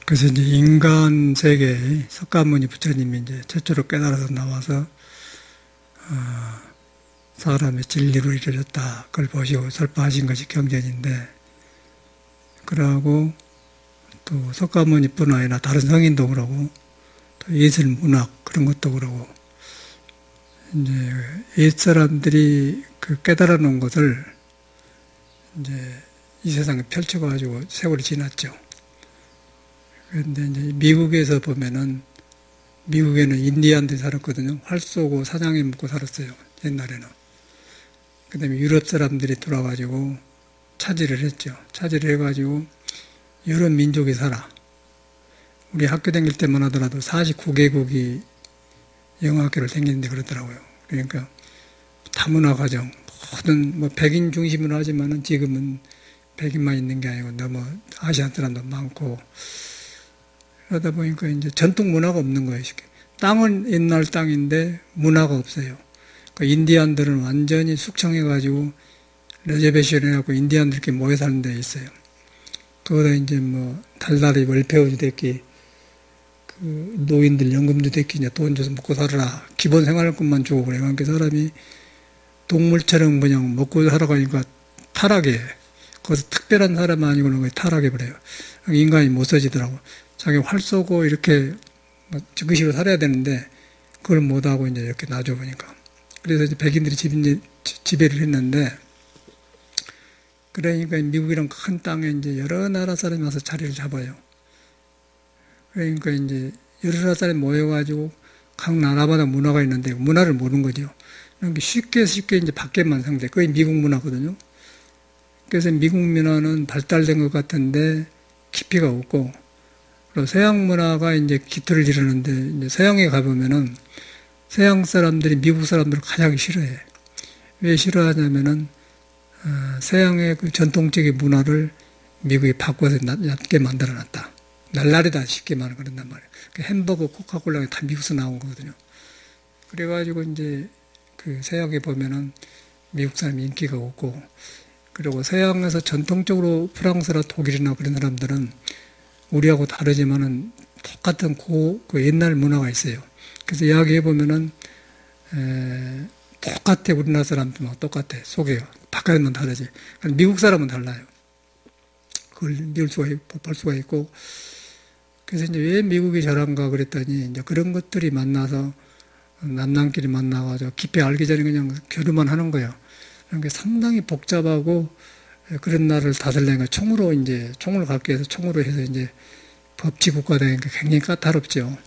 그래서 이제 인간 세계에 석가모니 부처님이 이제 최초로 깨달아서 나와서 사람의 진리로 이루어졌다. 그걸 보시고 설파하신 것이 경전인데, 그러고 또 석가모니뿐 아니라 다른 성인도 그러고 또 예술 문학 그런 것도 그러고 이제 옛 사람들이 그 깨달아 놓은 것을 이제 이 세상에 펼쳐가지고 세월이 지났죠. 그런데 이제 미국에서 보면은, 미국에는 인디안들이 살았거든요. 활 쏘고 사냥해 먹고 살았어요. 옛날에는. 그 다음에 유럽 사람들이 들어와가지고 차지를 했죠. 차지를 해가지고 여러 민족이 살아. 우리 학교 다닐 때만 하더라도 49개국이 영어학교를 다니는데 그러더라고요. 그러니까 다문화 가정, 모든 뭐 백인 중심으로 하지만은 지금은 백인만 있는 게 아니고 너무 아시안 사람도 많고, 그러다 보니까 이제 전통 문화가 없는 거예요. 땅은 옛날 땅인데 문화가 없어요. 그러니까 인디안들은 완전히 숙청해가지고 레저베이션 해갖고 인디안들끼리 모여 사는 데 있어요. 그거다 이제 뭐 달달이 월페어주 됐기, 그 노인들 연금도 됐기, 이제 돈 줘서 먹고 살아라. 기본 생활권만 주고 그래요. 그러니까 사람이 동물처럼 그냥 먹고 살아가니까 타락해. 거기서 특별한 사람 아니고는 거의 타락해 버려요. 인간이 못 써지더라고. 자기 활 쏘고 이렇게 즉시로 살아야 되는데 그걸 못하고 이제 이렇게 놔줘보니까. 그래서 이제 백인들이 지배를 했는데, 그러니까 미국이란 큰 땅에 이제 여러 나라 사람이 와서 자리를 잡아요. 그러니까 이제 여러 나라 사람이 모여가지고 각 나라마다 문화가 있는데 문화를 모르는 거죠. 그러니까 쉽게 이제 밖에만 상대. 그게 미국 문화거든요. 그래서 미국 문화는 발달된 것 같은데 깊이가 없고, 그리고 서양 문화가 이제 기틀을 이루는데, 이제 서양에 가보면은 서양 사람들이 미국 사람들을 가장 싫어해. 왜 싫어하냐면은 서양의 그 전통적인 문화를 미국이 바꿔서 얕게 만들어놨다. 날라리다 쉽게 말하면 그런단 말이에요. 그 햄버거, 코카콜라가 다 미국에서 나온 거거든요. 그래가지고 이제 그 서양에 보면은 미국 사람이 인기가 없고, 그리고 서양에서 전통적으로 프랑스나 독일이나 그런 사람들은 우리하고 다르지만은 똑같은 그 옛날 문화가 있어요. 그래서 이야기해 보면은 똑같아. 우리나라 사람들만 똑같아. 속여요. 바깥만 다르지. 미국 사람은 달라요. 그걸 볼 수가 있고. 그래서 이제 왜 미국이 저런가 그랬더니, 이제 그런 것들이 만나서 남남끼리 만나가지고 깊이 알기 전에 그냥 교류만 하는 거예요. 그러니까 상당히 복잡하고, 그런 나라를 다스리려니까 총을 갖게 해서 총으로 해서 이제 법치 국가가 되니까 굉장히 까다롭죠.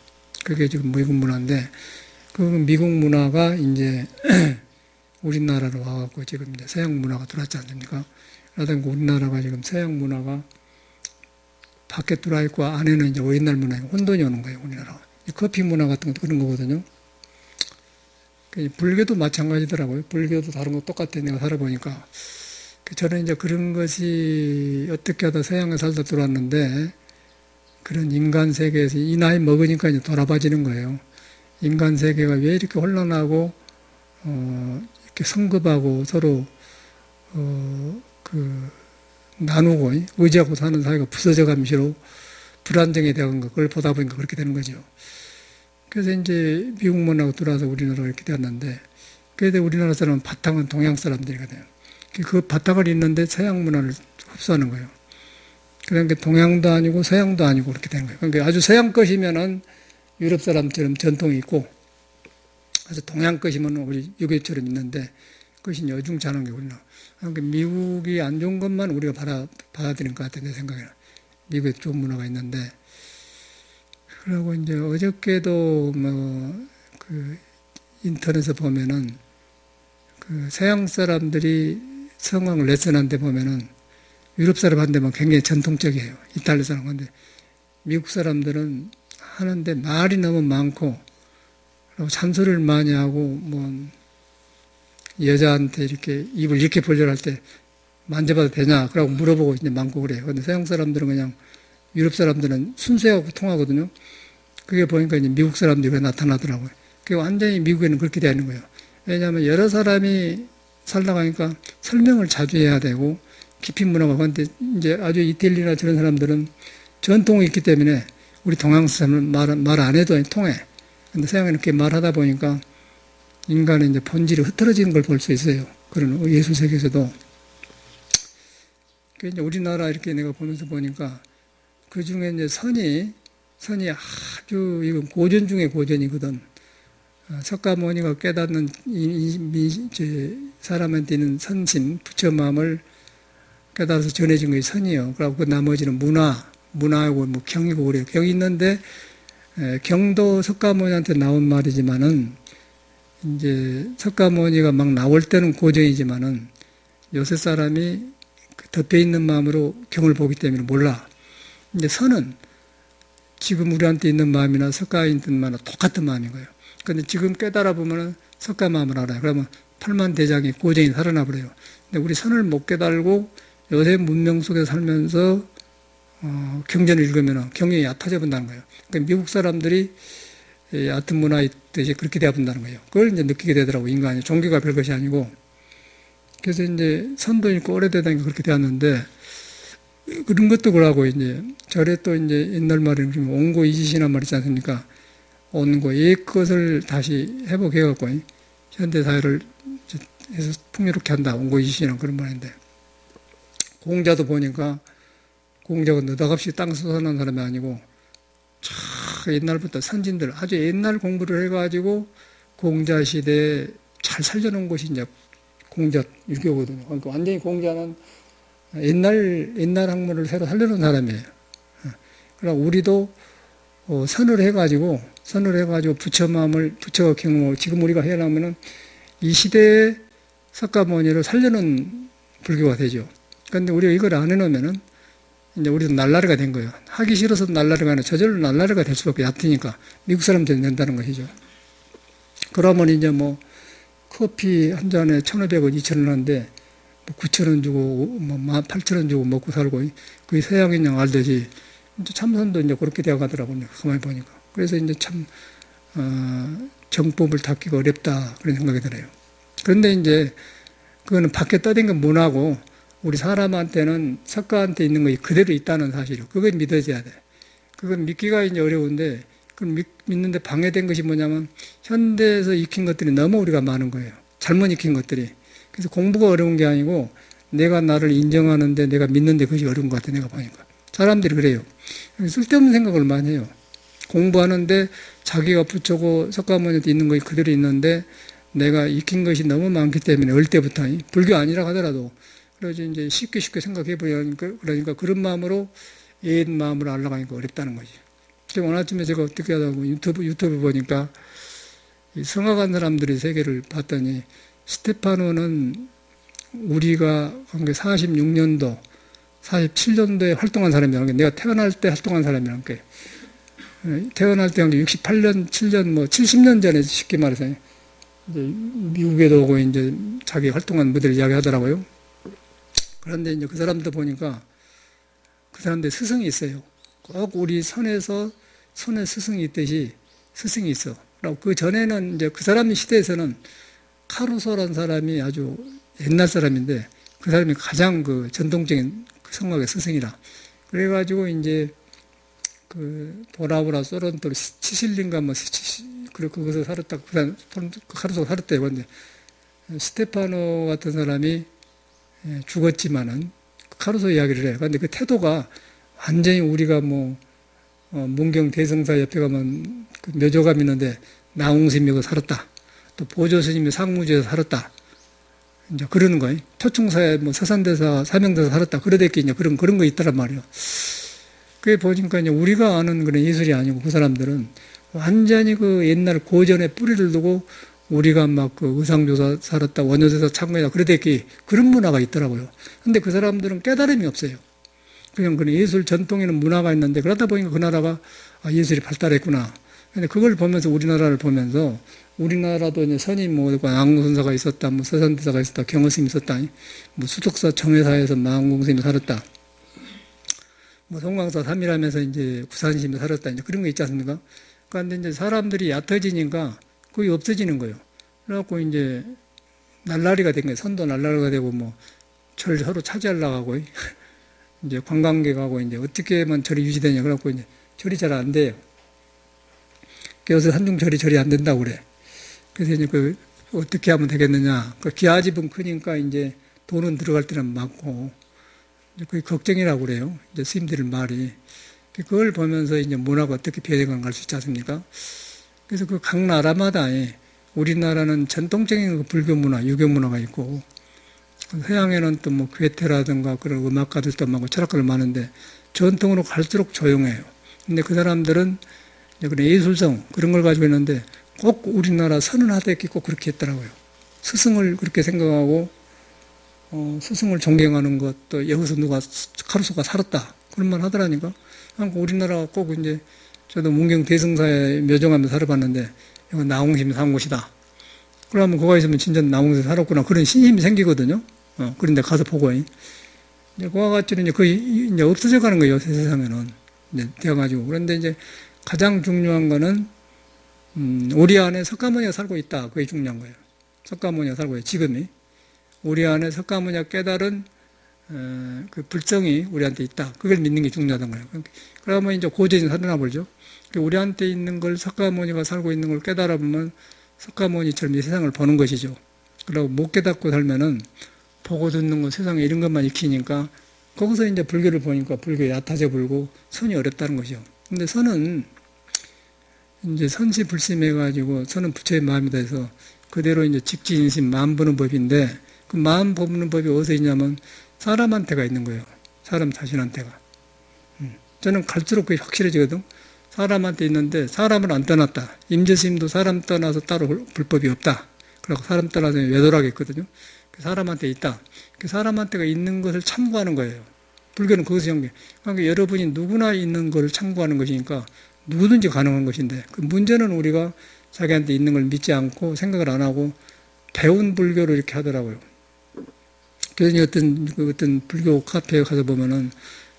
그게 지금 미국 문화인데, 그 미국 문화가 이제 우리나라로 와갖고 지금 이제 서양 문화가 들어왔지 않습니까? 그러다 보니까 우리나라가 지금 서양 문화가 밖에 들어와있고 안에는 이제 옛날 문화에 혼돈이 오는 거예요, 우리나라가. 커피 문화 같은 것도 그런 거거든요. 불교도 마찬가지더라고요. 불교도 다른 거 똑같아. 내가 살아보니까. 저는 이제 그런 것이 어떻게 하다 서양에 살다 들어왔는데, 그런 인간 세계에서 이 나이 먹으니까 이제 돌아봐지는 거예요. 인간 세계가 왜 이렇게 혼란하고, 이렇게 성급하고 서로, 나누고, 의지하고 사는 사회가 부서져 가면서 불안정에 대한 거, 그걸 보다 보니까 그렇게 되는 거죠. 그래서 이제 미국 문화가 들어와서 우리나라가 이렇게 되었는데, 그래도 우리나라 사람은 바탕은 동양 사람들이거든요. 그 바탕을 잇는데 서양 문화를 흡수하는 거예요. 그러니까 동양도 아니고 서양도 아니고 그렇게 되는 거예요. 그러니까 아주 서양 것이면은 유럽 사람처럼 전통이 있고, 아주 동양 것이면 우리 유교처럼 있는데, 그것이 여중찮은 게 우리나라. 그러니까 미국이 안 좋은 것만 우리가 받아들인 것 같아요, 내 생각에는. 미국에 좋은 문화가 있는데, 그리고 이제 어저께도 인터넷에 보면은 서양 사람들이 성황 레슨한테 보면은 유럽 사람한테만 굉장히 전통적이에요. 이탈리아 사람한테. 미국 사람들은 하는데 말이 너무 많고, 그리고 잔소리를 많이 하고, 여자한테 이렇게 입을 이렇게 벌려고 할 때 만져봐도 되냐? 그러고 물어보고 이제 많고 그래요. 근데 서양 사람들은 그냥, 유럽 사람들은 순수하고 통하거든요. 그게 보니까 이제 미국 사람들이 왜 나타나더라고요. 그게 완전히 미국에는 그렇게 되는 거예요. 왜냐하면 여러 사람이 살다 가니까 설명을 자주 해야 되고, 깊이 문화가. 근데 이제 아주 이태리나 저런 사람들은 전통이 있기 때문에 우리 동양사람은 말 안 해도 통해. 근데 서양은 이렇게 말하다 보니까 인간의 이제 본질이 흐트러지는 걸 볼 수 있어요. 그런 예술 세계에서도. 그 이제 우리나라 이렇게 내가 보면서 보니까 그 중에 이제 선이 아주 이건 고전 중에 고전이거든. 석가모니가 깨닫는 사람한테 있는 선심, 부처 마음을 깨달아서 전해진 것이 선이요. 그리고 그 나머지는 문화하고 뭐 경이고 그래요. 경이 있는데 경도 석가모니한테 나온 말이지만은 이제 석가모니가 막 나올 때는 고전이지만은 요새 사람이 덮여 있는 마음으로 경을 보기 때문에 몰라. 이제 선은 지금 우리한테 있는 마음이나 석가인 듯 마음이나 똑같은 마음인 거예요. 그런데 지금 깨달아 보면은 석가 마음을 알아요. 그러면 팔만대장이 고전이 살아나 버려요. 근데 우리 선을 못 깨달고 요새 문명 속에 살면서 경전을 읽으면 경이 얕아져 본다는 거예요. 그러니까 미국 사람들이 얕은 문화 있듯이 그렇게 되어 본다는 거예요. 그걸 이제 느끼게 되더라고, 인간이. 종교가 별것이 아니고. 그래서 이제 선도 있고 오래되다니까 그렇게 되었는데, 그런 것도 그러고, 이제, 절에 또 이제 옛날 말에 온고이지시란 말 있지 않습니까? 온고, 옛 것을 다시 회복해갖고, 현대사회를 해서 풍요롭게 한다. 온고이지시란 그런 말인데. 공자도 보니까, 공자가 느닷없이 땅 쏟아놓은 사람이 아니고, 옛날부터 선진들, 아주 옛날 공부를 해가지고, 공자 시대에 잘 살려놓은 곳이 이제 공자 유교거든요. 그러니까 완전히 공자는 옛날 학문을 새로 살려놓은 사람이에요. 그럼 우리도 선을 해가지고 부처 마음을, 부처 경험을 지금 우리가 해나면은 이 시대에 석가모니를 살려놓은 불교가 되죠. 그런데 우리가 이걸 안 해놓으면은 이제 우리도 날라리가 된 거예요. 하기 싫어서 날라리가 아니라 저절로 날라리가 될 수밖에 얕으니까 미국 사람들이 낸다는 것이죠. 그러면 이제 뭐 커피 한 잔에 1,500원, 2,000원 하는데 9,000원 주고 18,000원 주고 먹고 살고 그게 서양인 양 알듯이 이제 참선도 이제 그렇게 되어 가더라고요. 가만히 보니까. 그래서 이제 참 정법을 닦기가 어렵다 그런 생각이 들어요. 그런데 이제 그거는 밖에 떠댕긴 문화고 우리 사람한테는 석가한테 있는 것이 그대로 있다는 사실이요. 그걸 믿어져야 돼. 그건 믿기가 이제 어려운데, 그걸 믿는데 방해된 것이 뭐냐면, 현대에서 익힌 것들이 너무 우리가 많은 거예요. 잘못 익힌 것들이. 그래서 공부가 어려운 게 아니고, 내가 나를 인정하는데, 내가 믿는데 그것이 어려운 것 같아, 내가 보니까. 사람들이 그래요. 쓸데없는 생각을 많이 해요. 공부하는데, 자기가 부처고 석가모니한테 있는 것이 그대로 있는데, 내가 익힌 것이 너무 많기 때문에, 어릴 때부터, 불교 아니라 하더라도, 그래서 이제 쉽게 생각해보니까, 그러니까 그런 마음으로 옛 마음을 알아가니까 어렵다는 거지. 지금 오늘 아침에 제가 어떻게 하다고 유튜브 보니까 성악한 사람들의 세계를 봤더니 스테파노는 우리가 46년도, 47년도에 활동한 사람이라는 게 내가 태어날 때 활동한 사람이라는 게 태어날 때 68년, 7년, 뭐 70년 전에 쉽게 말해서 이제 미국에도 오고 이제 자기 활동한 무대를 이야기하더라고요. 그런데 이제 그 사람들 보니까 그 사람들 스승이 있어요. 꼭 우리 선에 스승이 있듯이 스승이 있어. 그리고 그 전에는 이제 그 사람 시대에서는 카루소라는 사람이 아주 옛날 사람인데 그 사람이 가장 그 전통적인 그 성악의 스승이라. 그래가지고 이제 그 보라보라 소론토 시실린가 뭐 그리고 거기서 살았다. 그 사람 카루소가 살았대요. 근데 스테파노 같은 사람이 죽었지만은 카루소 이야기를 해요. 그런데 그 태도가 완전히 우리가 문경 대성사 옆에 가면 그 묘조감 있는데 나홍스님이 살았다. 또 보조스님이 상무지에서 살았다. 이제 그러는 거예요. 토충사에 서산대사, 사명대사 살았다. 그러댔기 이제 그런 거 있다란 말이에요. 그게 보니까 이제 우리가 아는 그런 예술이 아니고 그 사람들은 완전히 그 옛날 고전에 뿌리를 두고 우리가 막 그 의상조사 살았다, 원효대사 참고했다, 그러댔기 그런 문화가 있더라고요. 근데 그 사람들은 깨달음이 없어요. 그냥 그런 예술 전통에는 문화가 있는데 그러다 보니까 그 나라가 예술이 발달했구나. 근데 그걸 보면서 우리나라를 보면서 우리나라도 이제 선임 앙송사가 있었다, 서산대사가 있었다, 경허스님이 있었다, 수덕사 정회사에서 망공스님이 살았다, 송광사 3일하면서 이제 구산심이 살았다, 이제 그런 거 있지 않습니까? 그런데 이제 사람들이 얕아지니까 그게 없어지는 거예요. 그래갖고 이제 날라리가 된 거예요. 선도 날라리가 되고 철 서로 차지하려고 하고 이제 관광객하고 이제 어떻게 하면 절이 유지되냐 그래갖고 이제 절이 잘 안 돼요. 그래서 한중절이 절이 안 된다고 그래. 그래서 이제 어떻게 하면 되겠느냐. 기아집은 크니까 이제 돈은 들어갈 때는 많고, 이제 그게 걱정이라고 그래요. 이제 스님들 말이. 그걸 보면서 이제 문화가 어떻게 변해가는 걸 수 있지 않습니까? 그래서 각 나라마다 우리나라는 전통적인 불교 문화, 유교 문화가 있고, 서양에는 또 뭐 괴테라든가 그런 음악가들도 많고 철학가들 많은데 전통으로 갈수록 조용해요. 근데 그 사람들은 그런 예술성 그런 걸 가지고 있는데 꼭 우리나라 선언하듯이 꼭 그렇게 했더라고요. 스승을 그렇게 생각하고 스승을 존경하는 것, 또 여기서 누가 카루소가 살았다 그런 말 하더라니까. 우리나라가 꼭 이제 저도 문경 대승사에 묘정하면서 살아봤는데 이건 나홍심이 산 곳이다. 그러면 거기 있으면 진짜 나홍심이 살았구나 그런 신심이 생기거든요. 그런데 가서 보고 이제 그와 같이 이제 거의 이제 없어져 가는 거예요. 세상에는 이제 되어가지고. 그런데 이제 가장 중요한 거는 우리 안에 석가모니가 살고 있다. 그게 중요한 거예요. 석가모니가 살고 있어요. 지금이 우리 안에 석가모니가 깨달은 그 불성이 우리한테 있다. 그걸 믿는 게 중요하단 거예요. 그러면 이제 고전이 살아나 보죠. 우리한테 있는 걸 석가모니가 살고 있는 걸 깨달아 보면 석가모니처럼 이 세상을 보는 것이죠. 그리고 못 깨닫고 살면은 보고 듣는 거 세상에 이런 것만 익히니까 거기서 이제 불교를 보니까 불교에 얕아져 불고 선이 어렵다는 것이죠. 근데 선은 이제 선시불심해가지고 선은 부처의 마음이다 해서 그대로 이제 직지인심 마음 보는 법인데 그 마음 보는 법이 어디서 있냐면 사람한테가 있는 거예요. 사람 자신한테가. 저는 갈수록 그게 확실해지거든. 사람한테 있는데 사람을 안 떠났다. 임재스님도 사람 떠나서 따로 불법이 없다. 그리고 사람 떠나서 외도락이 있거든요. 그 사람한테 있다. 그 사람한테가 있는 것을 참고하는 거예요. 불교는 그것이 연계. 그러니까 여러분이 누구나 있는 걸 참고하는 것이니까 누구든지 가능한 것인데 그 문제는 우리가 자기한테 있는 걸 믿지 않고 생각을 안 하고 배운 불교를 이렇게 하더라고요. 그래서 어떤 불교 카페에 가서 보면은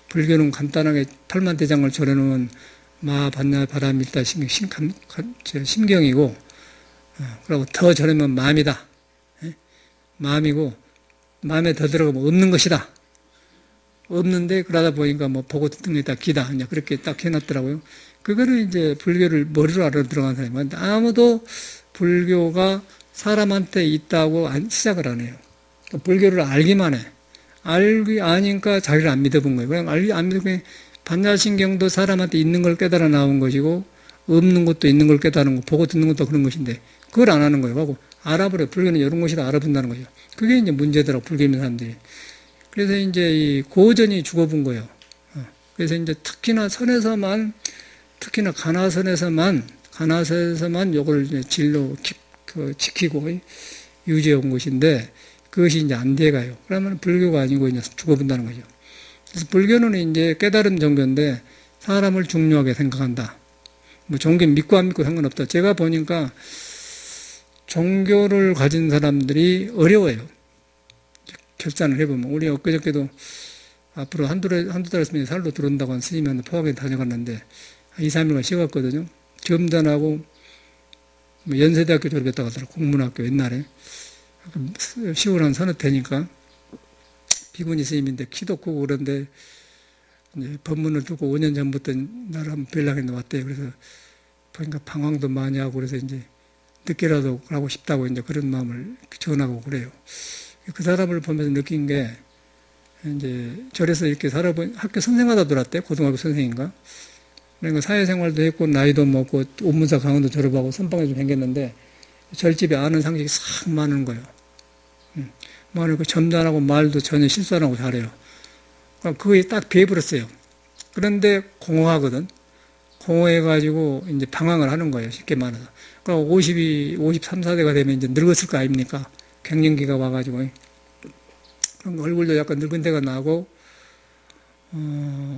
불교는 간단하게 팔만대장을 전해놓은 마반야 바람일다 심경이고 그리고 더 전하면 마음이다. 마음이고 마음에 더 들어가면 없는 것이다. 없는데 그러다 보니까 뭐 보고 듣는 게 다 기다. 그냥 그렇게 딱 해놨더라고요. 그거를 이제 불교를 머리로 알아 들어간 사람인데 아무도 불교가 사람한테 있다고 시작을 안 해요. 불교를 알기만 해. 아니까 자기를 안 믿어본 거예요. 그냥 안 믿어본 반야신경도 사람한테 있는 걸 깨달아 나온 것이고 없는 것도 있는 걸 깨달은 거, 보고 듣는 것도 그런 것인데 그걸 안 하는 거예요. 하고 알아버려요. 불교는 이런 것이다 알아본다는 거죠. 그게 이제 문제더라고 불교 있는 사람들이. 그래서 이제 이 고전이 죽어본 거예요. 그래서 이제 특히나 가나선에서만 요걸 이제 진로 지키고 유지해 온 것인데 그것이 이제 안 돼가요. 그러면 불교가 아니고 이제 죽어본다는 거죠. 그래서 불교는 이제 깨달은 종교인데 사람을 중요하게 생각한다. 뭐 종교 믿고 안 믿고 상관없다. 제가 보니까 종교를 가진 사람들이 어려워요. 결산을 해보면. 우리 엊그저께도 앞으로 한두 달 있으면 살로 들어온다고 한 스님한테 포항에 다녀갔는데 2, 3일간 쉬어갔거든요. 점전하고 뭐 연세대학교 졸업했다고 하더라고요. 공문학교 옛날에. 10월 한 서너 태니까 비구니 스님인데 키도 크고 그런데 이제 법문을 듣고 5년 전부터 나를 한번 뵈려고 왔대요. 그래서 보니까 방황도 많이 하고 그래서 이제 늦게라도 가고 싶다고 이제 그런 마음을 전하고 그래요. 그 사람을 보면서 느낀 게 이제 절에서 이렇게 살아본 학교 선생하다 들어왔대. 고등학교 선생인가. 그러니까 사회생활도 했고 나이도 먹고 온문사 강원도 졸업하고 선방에 좀 생겼는데 절집에 아는 상식이 싹 많은 거예요. 많고 점잖하고 말도 전혀 실수 안 하고 잘해요. 그거에 딱 배해버렸어요. 그런데 공허하거든. 공허해가지고 이제 방황을 하는 거예요. 쉽게 말해서. 그러니까 53, 4대가 되면 이제 늙었을 거 아닙니까? 갱년기가 와가지고. 그럼 얼굴도 약간 늙은 데가 나고,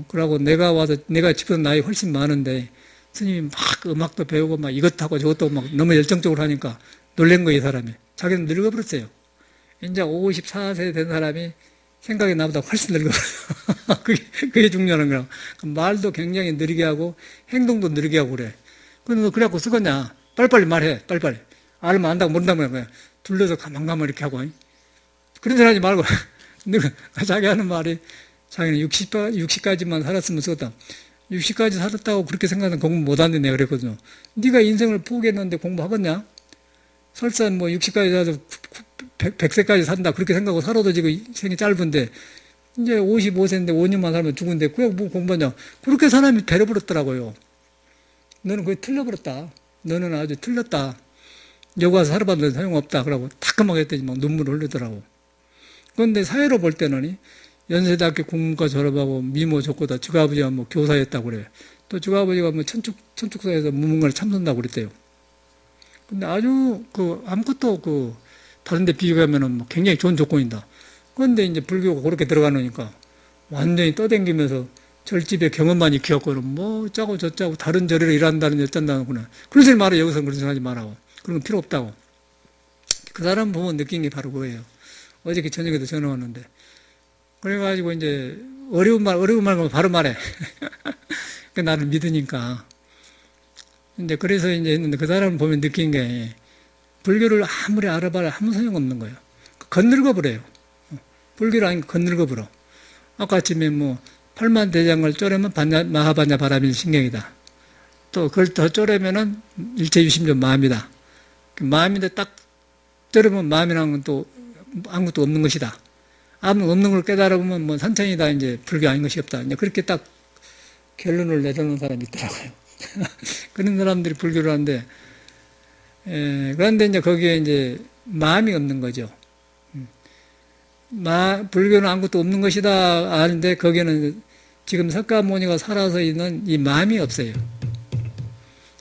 그러고 내가 집보다 나이 훨씬 많은데, 스님이 막 음악도 배우고 막 이것도 하고 저것도 막 너무 열정적으로 하니까 놀란 거예요, 이 사람이. 자기는 늙어버렸어요. 이제 54세 된 사람이 생각이 나보다 훨씬 늙어버려요. 그게 중요한 거야. 말도 굉장히 느리게 하고, 행동도 느리게 하고 그래. 근데 너 그래갖고 쓰겠냐? 빨리빨리 말해, 빨리빨리. 알면 안다고 모른다고 그래. 둘러서 가만가만 이렇게 하고. 그런 소리 하지 말고. 자기 하는 말이 자기는 60까지만 살았으면 좋겠다. 60까지 살았다고 그렇게 생각하면 공부 못한대 내가 그랬거든요. 네가 인생을 포기했는데 공부하겠냐? 설사 뭐 60까지 살아서 100세까지 산다 그렇게 생각하고 살아도 지금 생이 짧은데 이제 55세인데 5년만 살면 죽은데 그게 뭐 공부하냐? 그렇게 사람이 되려버렸더라고요. 너는 그게 틀려버렸다. 너는 아주 틀렸다. 여기 와서 살아봤는데 소용없다. 그러고 따끔하게 했더니 막 눈물을 흘리더라고. 그런데 사회로 볼 때는 연세대학교 국문과 졸업하고 미모 좋고 다 주아버지가 뭐 교사였다고 그래요. 또 주아버지가 뭐 천축사에서 무문관을 참선다고 그랬대요. 근데 아주 아무것도 다른 데 비교하면은 뭐 굉장히 좋은 조건이다. 그런데 이제 불교가 그렇게 들어가놓으니까 완전히 떠댕기면서 절집에 경험만 익혀갖고 뭐 짜고 저짜고 다른 절에를 일한다는 어쩐다는구나. 그런 소리 말아. 여기서 그런 소리 하지 말라고. 그런 건 필요 없다고. 그 사람 보면 느낀 게 바로 그거예요. 어저께 저녁에도 전화 왔는데. 그래가지고 이제 어려운 말만 바로 말해. 그 나를 믿으니까. 근데 그래서 이제 했는데 그 사람을 보면 느낀 게 불교를 아무리 알아봐라 아무 소용없는 거예요. 건늙어버려요. 불교를 아니까 건늙어버려. 아까 아침에 뭐 팔만대장을 쪼려면 마하반야 바라밀 신경이다. 또 그걸 더 쪼려면은 일체유심조 마음이다. 마음인데 딱 쪼려면 마음이라는 건 또 아무것도 없는 것이다. 아무 없는 걸 깨달아보면 뭐 산천이다. 이제 불교 아닌 것이 없다. 이제 그렇게 딱 결론을 내려놓은 사람이 있더라고요. 그런 사람들이 불교를 하는데, 그런데 이제 거기에 이제 마음이 없는 거죠. 불교는 아무것도 없는 것이다 하는데 거기에는 지금 석가모니가 살아서 있는 이 마음이 없어요.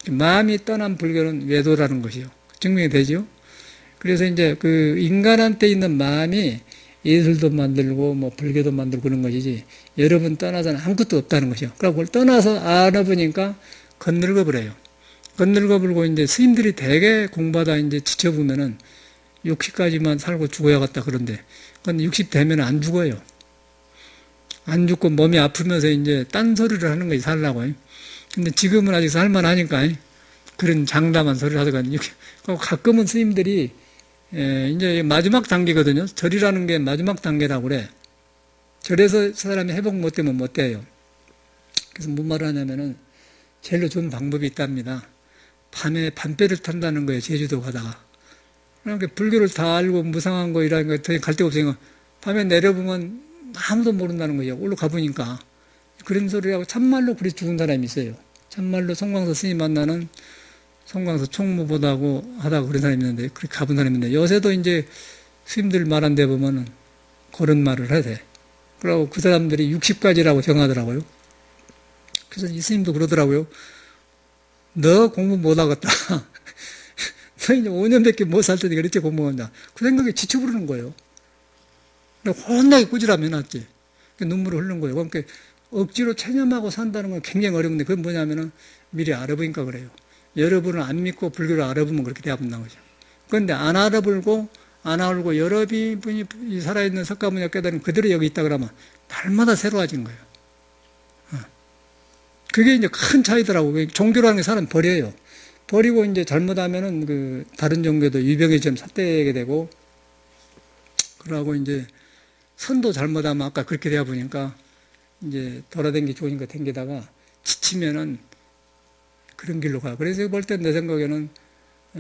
마음이 떠난 불교는 외도라는 것이요. 증명이 되죠. 그래서 이제 그 인간한테 있는 마음이 예술도 만들고 뭐 불교도 만들고 그런 것이지 여러분 떠나서는 아무것도 없다는 것이요. 그러고 그걸 떠나서 알아보니까 건늙어 버려요. 건늙어 버리고 이제 스님들이 대개 공부하다 이제 지쳐보면은 60까지만 살고 죽어야겠다 그런데 그건 60 되면 안 죽어요. 안 죽고 몸이 아프면서 이제 딴소리를 하는 거지 살라고. 근데 지금은 아직 살만하니까 그런 장담한 소리를 하더거든요. 가끔은 스님들이 이제 마지막 단계거든요. 절이라는 게 마지막 단계라고 그래. 절에서 사람이 회복 못되면 못 돼요. 그래서 뭔 말을 하냐면은 제일로 좋은 방법이 있답니다. 밤에 밤배를 탄다는 거예요. 제주도 가다가. 그러니까 불교를 다 알고 무상한 거 이런 거 갈 데가 없으니까 밤에 내려보면 아무도 모른다는 거예요. 올라 가보니까. 그런 소리를 하고 참말로 그리 죽은 사람이 있어요. 참말로 송광서 스님 만나는 송광서 총무보다고 하다가 그런 사람이 있는데, 그렇게 가본 사람이 있는데, 요새도 이제 스님들 말한 데 보면은 그런 말을 하세. 그러고 그 사람들이 60까지라고 정하더라고요. 그래서 이 스님도 그러더라고요. 너 공부 못 하겠다. 너 이제 5년밖에 못 살 테니까 이렇게 공부한다. 그 생각에 지쳐버리는 거예요. 혼나게 꾸지라면 낫지. 눈물을 흘린 거예요. 그러니까 억지로 체념하고 산다는 건 굉장히 어려운데, 그건 뭐냐면은 미리 알아보니까 그래요. 여러분을 안 믿고 불교를 알아보면 그렇게 대답한다는 거죠. 그런데 안 알아보고, 안 알고 여러분이 살아있는 석가모니가 깨달으면 그대로 여기 있다 그러면 날마다 새로워진 거예요. 그게 이제 큰 차이더라고요. 종교라는 게 사람 버려요. 버리고 이제 잘못하면은 그 다른 종교도 유병에처럼 삿대게 되고, 그러고 이제 선도 잘못하면 아까 그렇게 되어 보니까 이제 돌아다니기 좋으니까 댕기다가 지치면은 그런 길로 가. 그래서 볼 때 내 생각에는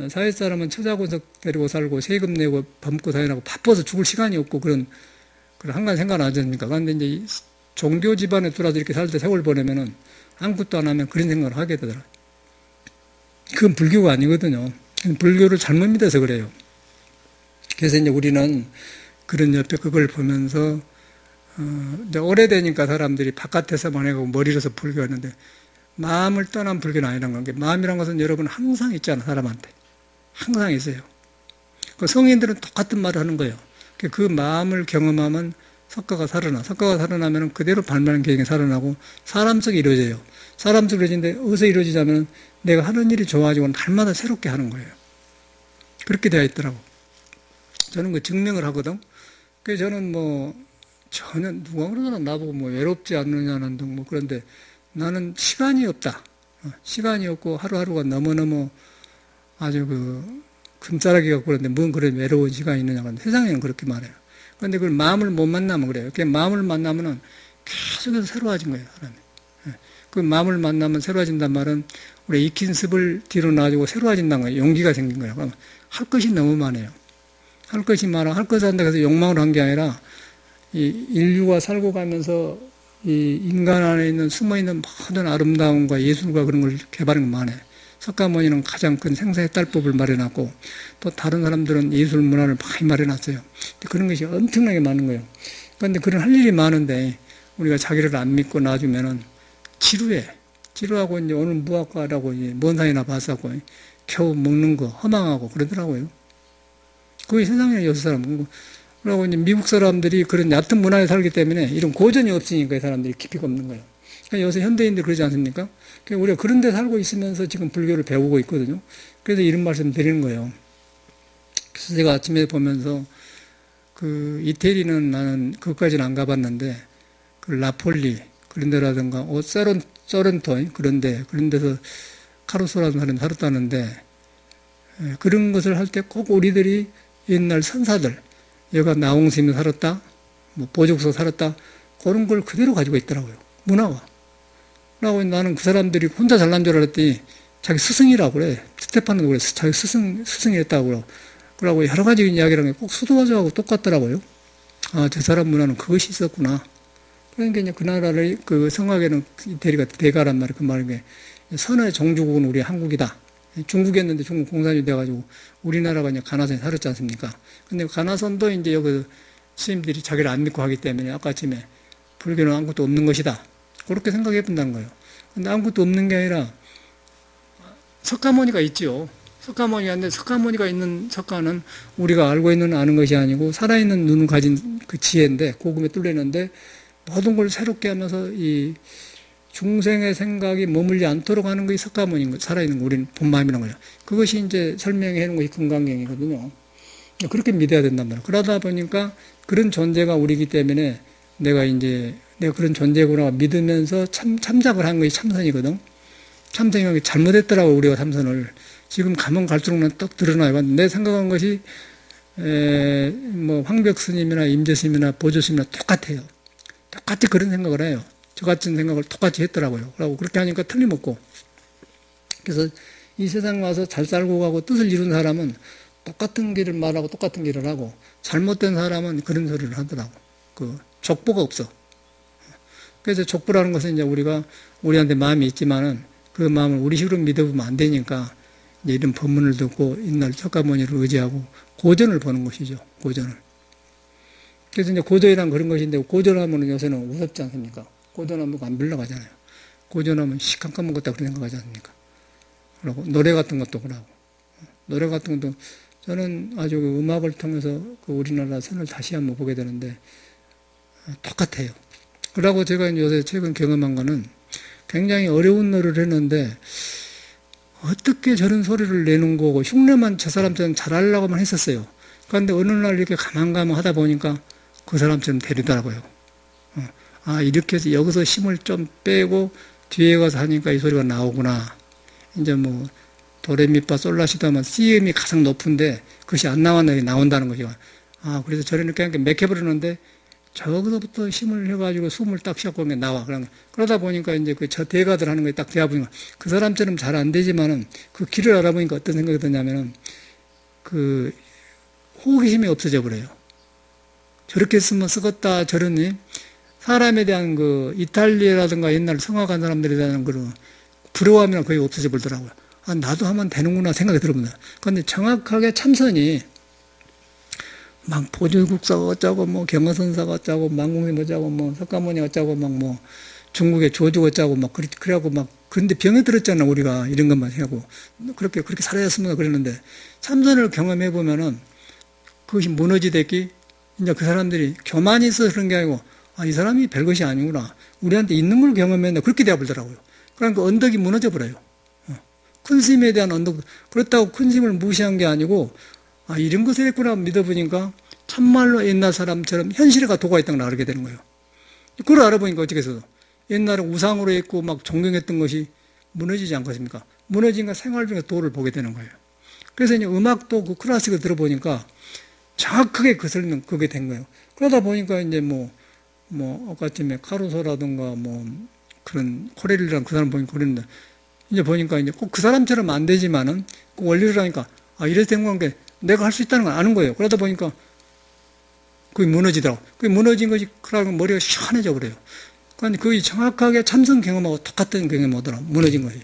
사회 사람은 처자곤석 데리고 살고 세금 내고 밥 먹고 다니라고 바빠서 죽을 시간이 없고 그런 한간 생각 안 하지 않습니까? 그런데 이제 종교 집안에 들어와서 이렇게 살 때 세월 보내면은 아무것도 안 하면 그런 생각을 하게 되더라고요. 그건 불교가 아니거든요. 불교를 잘못 믿어서 그래요. 그래서 이제 우리는 그런 옆에 그걸 보면서, 이제 오래되니까 사람들이 바깥에서만 해고 머리로서 불교하는데, 마음을 떠난 불교는 아니라는 건, 마음이란 것은 여러분 항상 있잖아, 사람한테. 항상 있어요. 그 성인들은 똑같은 말을 하는 거예요. 그 마음을 경험하면 석가가 살아나. 석가가 살아나면 그대로 발만한 계획이 살아나고, 사람 속에 이루어져요. 사람 속에 이루어지는데, 어디서 이루어지냐면, 내가 하는 일이 좋아지고 날마다 새롭게 하는 거예요. 그렇게 되어 있더라고. 저는 그 증명을 하거든. 그래서 저는 뭐, 전혀, 누가 그러나 나보고 뭐 외롭지 않느냐는 등 뭐 그런데 나는 시간이 없다. 시간이 없고 하루하루가 너무너무 아주 금싸라기 같고 그런데 뭔 그런 외로운 시간이 있느냐. 세상에는 그렇게 말해요. 그런데 그걸 마음을 못 만나면 그래요. 그 마음을 만나면은 계속해서 새로워진 거예요, 사람이. 예. 그 마음을 만나면 새로워진단 말은 우리 익힌 습을 뒤로 놔주고 새로워진다는 거예요. 용기가 생긴 거예요. 그럼 할 것이 너무 많아요. 할 것이 많아. 할 것을 한다고 해서 욕망을 한 게 아니라 이 인류가 살고 가면서 이 인간 안에 있는 숨어있는 모든 아름다움과 예술과 그런 걸 개발한 건 많아요. 석가모니는 가장 큰 생사의 딸법을 마련하고 또 다른 사람들은 예술 문화를 많이 마련했어요. 그런 것이 엄청나게 많은 거예요. 그런데 그런 할 일이 많은데 우리가 자기를 안 믿고 놔주면은 지루해. 지루하고 이제 오늘 무학과라고 먼 산이나 봤었고 겨우 먹는 거 허망하고 그러더라고요. 그게 세상에 여섯 사람. 그러고 이제 미국 사람들이 그런 얕은 문화에 살기 때문에 이런 고전이 없으니까 이 사람들이 깊이가 없는 거예요. 그러니까 요새 현대인들 그러지 않습니까? 그러니까 우리가 그런 데 살고 있으면서 지금 불교를 배우고 있거든요. 그래서 이런 말씀 드리는 거예요. 그래서 제가 아침에 보면서 그 이태리는 나는 그것까지는 안 가봤는데 그 나폴리 그런 데라든가 소렌토 그런 데서 카루소라는 사람이 살았다는데 그런 것을 할 때 꼭 우리들이 옛날 선사들 여가 나홍스님이 살았다 뭐 보족서 살았다 그런 걸 그대로 가지고 있더라고요. 문화와. 그러고 나는 그 사람들이 혼자 잘난 줄 알았더니 자기 스승이라고 그래. 스테파노도 그래. 자기 스승이었다고 그러고 여러 가지 이야기랑 꼭 수도가자하고 똑같더라고요. 아, 저 사람 문화는 그것이 있었구나. 그러니까 이제 그 나라를 그 성악에는 이태리가 대가란 말이에요. 그 말인 게 선의 종주국은 우리 한국이다. 중국이었는데 중국 공산이 돼가지고 우리나라가 이제 가나선에 살았지 않습니까? 근데 가나선도 이제 여기 스님들이 자기를 안 믿고 하기 때문에 아까쯤에 불교는 아무것도 없는 것이다. 그렇게 생각해 본다는 거예요. 근데 아무것도 없는 게 아니라 석가모니가 있죠. 석가모니가 있는데 석가모니가 있는 석가는 우리가 알고 있는 아는 것이 아니고 살아있는 눈을 가진 그 지혜인데 고금에 뚫리는데 모든 걸 새롭게 하면서 이 중생의 생각이 머물지 않도록 하는 것이 석가모니인 거예요. 살아있는 우리는 본마음이라는 거예요. 그것이 이제 설명해 놓은 것이 금강경이거든요. 그렇게 믿어야 된단 말이에요. 그러다 보니까 그런 존재가 우리이기 때문에 내가 그런 존재구나 믿으면서 참작을 한 것이 참선이거든. 참선이 잘못했더라고, 우리가 참선을. 지금 가면 갈수록 떡 드러나요. 내 생각한 것이, 황벽 스님이나 임재 스님이나 보조 스님이나 똑같아요. 똑같이 그런 생각을 해요. 저 같은 생각을 똑같이 했더라고요. 그러고 그렇게 하니까 틀림없고. 그래서 이 세상 와서 잘 살고 가고 뜻을 이룬 사람은 똑같은 길을 말하고 똑같은 길을 하고 잘못된 사람은 그런 소리를 하더라고. 족보가 없어. 그래서 족보라는 것은 이제 우리가 우리한테 마음이 있지만은 그 마음을 우리 식으로 믿어보면 안 되니까 이제 이런 법문을 듣고 옛날 석가모니를 의지하고 고전을 보는 것이죠. 고전을. 그래서 이제 고전이란 그런 것인데 고전하면 요새는 무섭지 않습니까? 고전하면 안 빌려가잖아요. 고전하면 시간감 먹었다 그런 생각하지 않습니까? 그러고 노래 같은 것도 그러고 노래 같은 것도 저는 아주 그 음악을 통해서 그 우리나라 선을 다시 한번 보게 되는데 똑같아요. 그러고 제가 요새 최근 경험한 거는 굉장히 어려운 노래를 했는데 어떻게 저런 소리를 내는 거고 흉내만 저 사람처럼 잘하려고만 했었어요. 그런데 어느 날 이렇게 가만가만 하다 보니까 그 사람처럼 되더라고요. 이렇게 해서 여기서 힘을 좀 빼고 뒤에 가서 하니까 이 소리가 나오구나. 이제 도레미파 솔라시도하면 C음이 가장 높은데 그것이 안 나온다는 것이요. 그래서 저는 이렇게 맥혀버리는데 저기서부터 힘을 해가지고 숨을 딱 쉬었고 나와. 그러다 보니까 이제 저 대가들 하는 거에 딱 대가 보니까 그 사람처럼 잘 안 되지만은 그 길을 알아보니까 어떤 생각이 드냐면은 호기심이 없어져 버려요. 저렇게 했으면 쓰겄다 저러니 사람에 대한 이탈리아라든가 옛날 성악한 사람들에 대한 부러움이나 거의 없어져 버리더라고요. 나도 하면 되는구나 생각이 들어봅니다. 그런데 정확하게 참선이 막 보조국사가 어쩌고 경허선사가 어쩌고 망공님 어쩌고 석가모니 어쩌고 중국의 조주 어쩌고 그래갖고 근데 병에 들었잖아 우리가 이런 것만 하고 그렇게 살아야겠습니다 그랬는데 참선을 경험해 보면은 그것이 무너지댔기 이제 그 사람들이 교만이 있어서 그런 게 아니고 이 사람이 별것이 아니구나 우리한테 있는 걸 경험했는데 그렇게 되어버리더라고요. 그러니까 언덕이 무너져 버려요. 큰 스님에 대한 언덕 그렇다고 큰 스님을 무시한 게 아니고 이런 것을 했구나 믿어보니까 참말로 옛날 사람처럼 현실에가 도가 있다는 걸 알게 되는 거예요. 그걸 알아보니까 어떻게 해서 옛날에 우상으로 했고 존경했던 것이 무너지지 않겠습니까? 무너지니까 생활 중에 도를 보게 되는 거예요. 그래서 이제 음악도 그 클래식을 들어보니까 정확하게 그 설명 그게 된 거예요. 그러다 보니까 이제 뭐, 아까쯤에 카루소라든가 뭐, 그런 코렐이라는 그 사람 보니까 그랬는데, 이제 보니까 이제 꼭 그 사람처럼 안 되지만은, 그 원리를 하니까, 아, 이래서 된 게 내가 할 수 있다는 걸 아는 거예요. 그러다 보니까, 그게 무너지더라고. 그게 무너진 것이, 그러면 머리가 시원해져 버려요. 그러니까 그게 정확하게 참선 경험하고 똑같은 경험이 오더라고. 무너진 것이.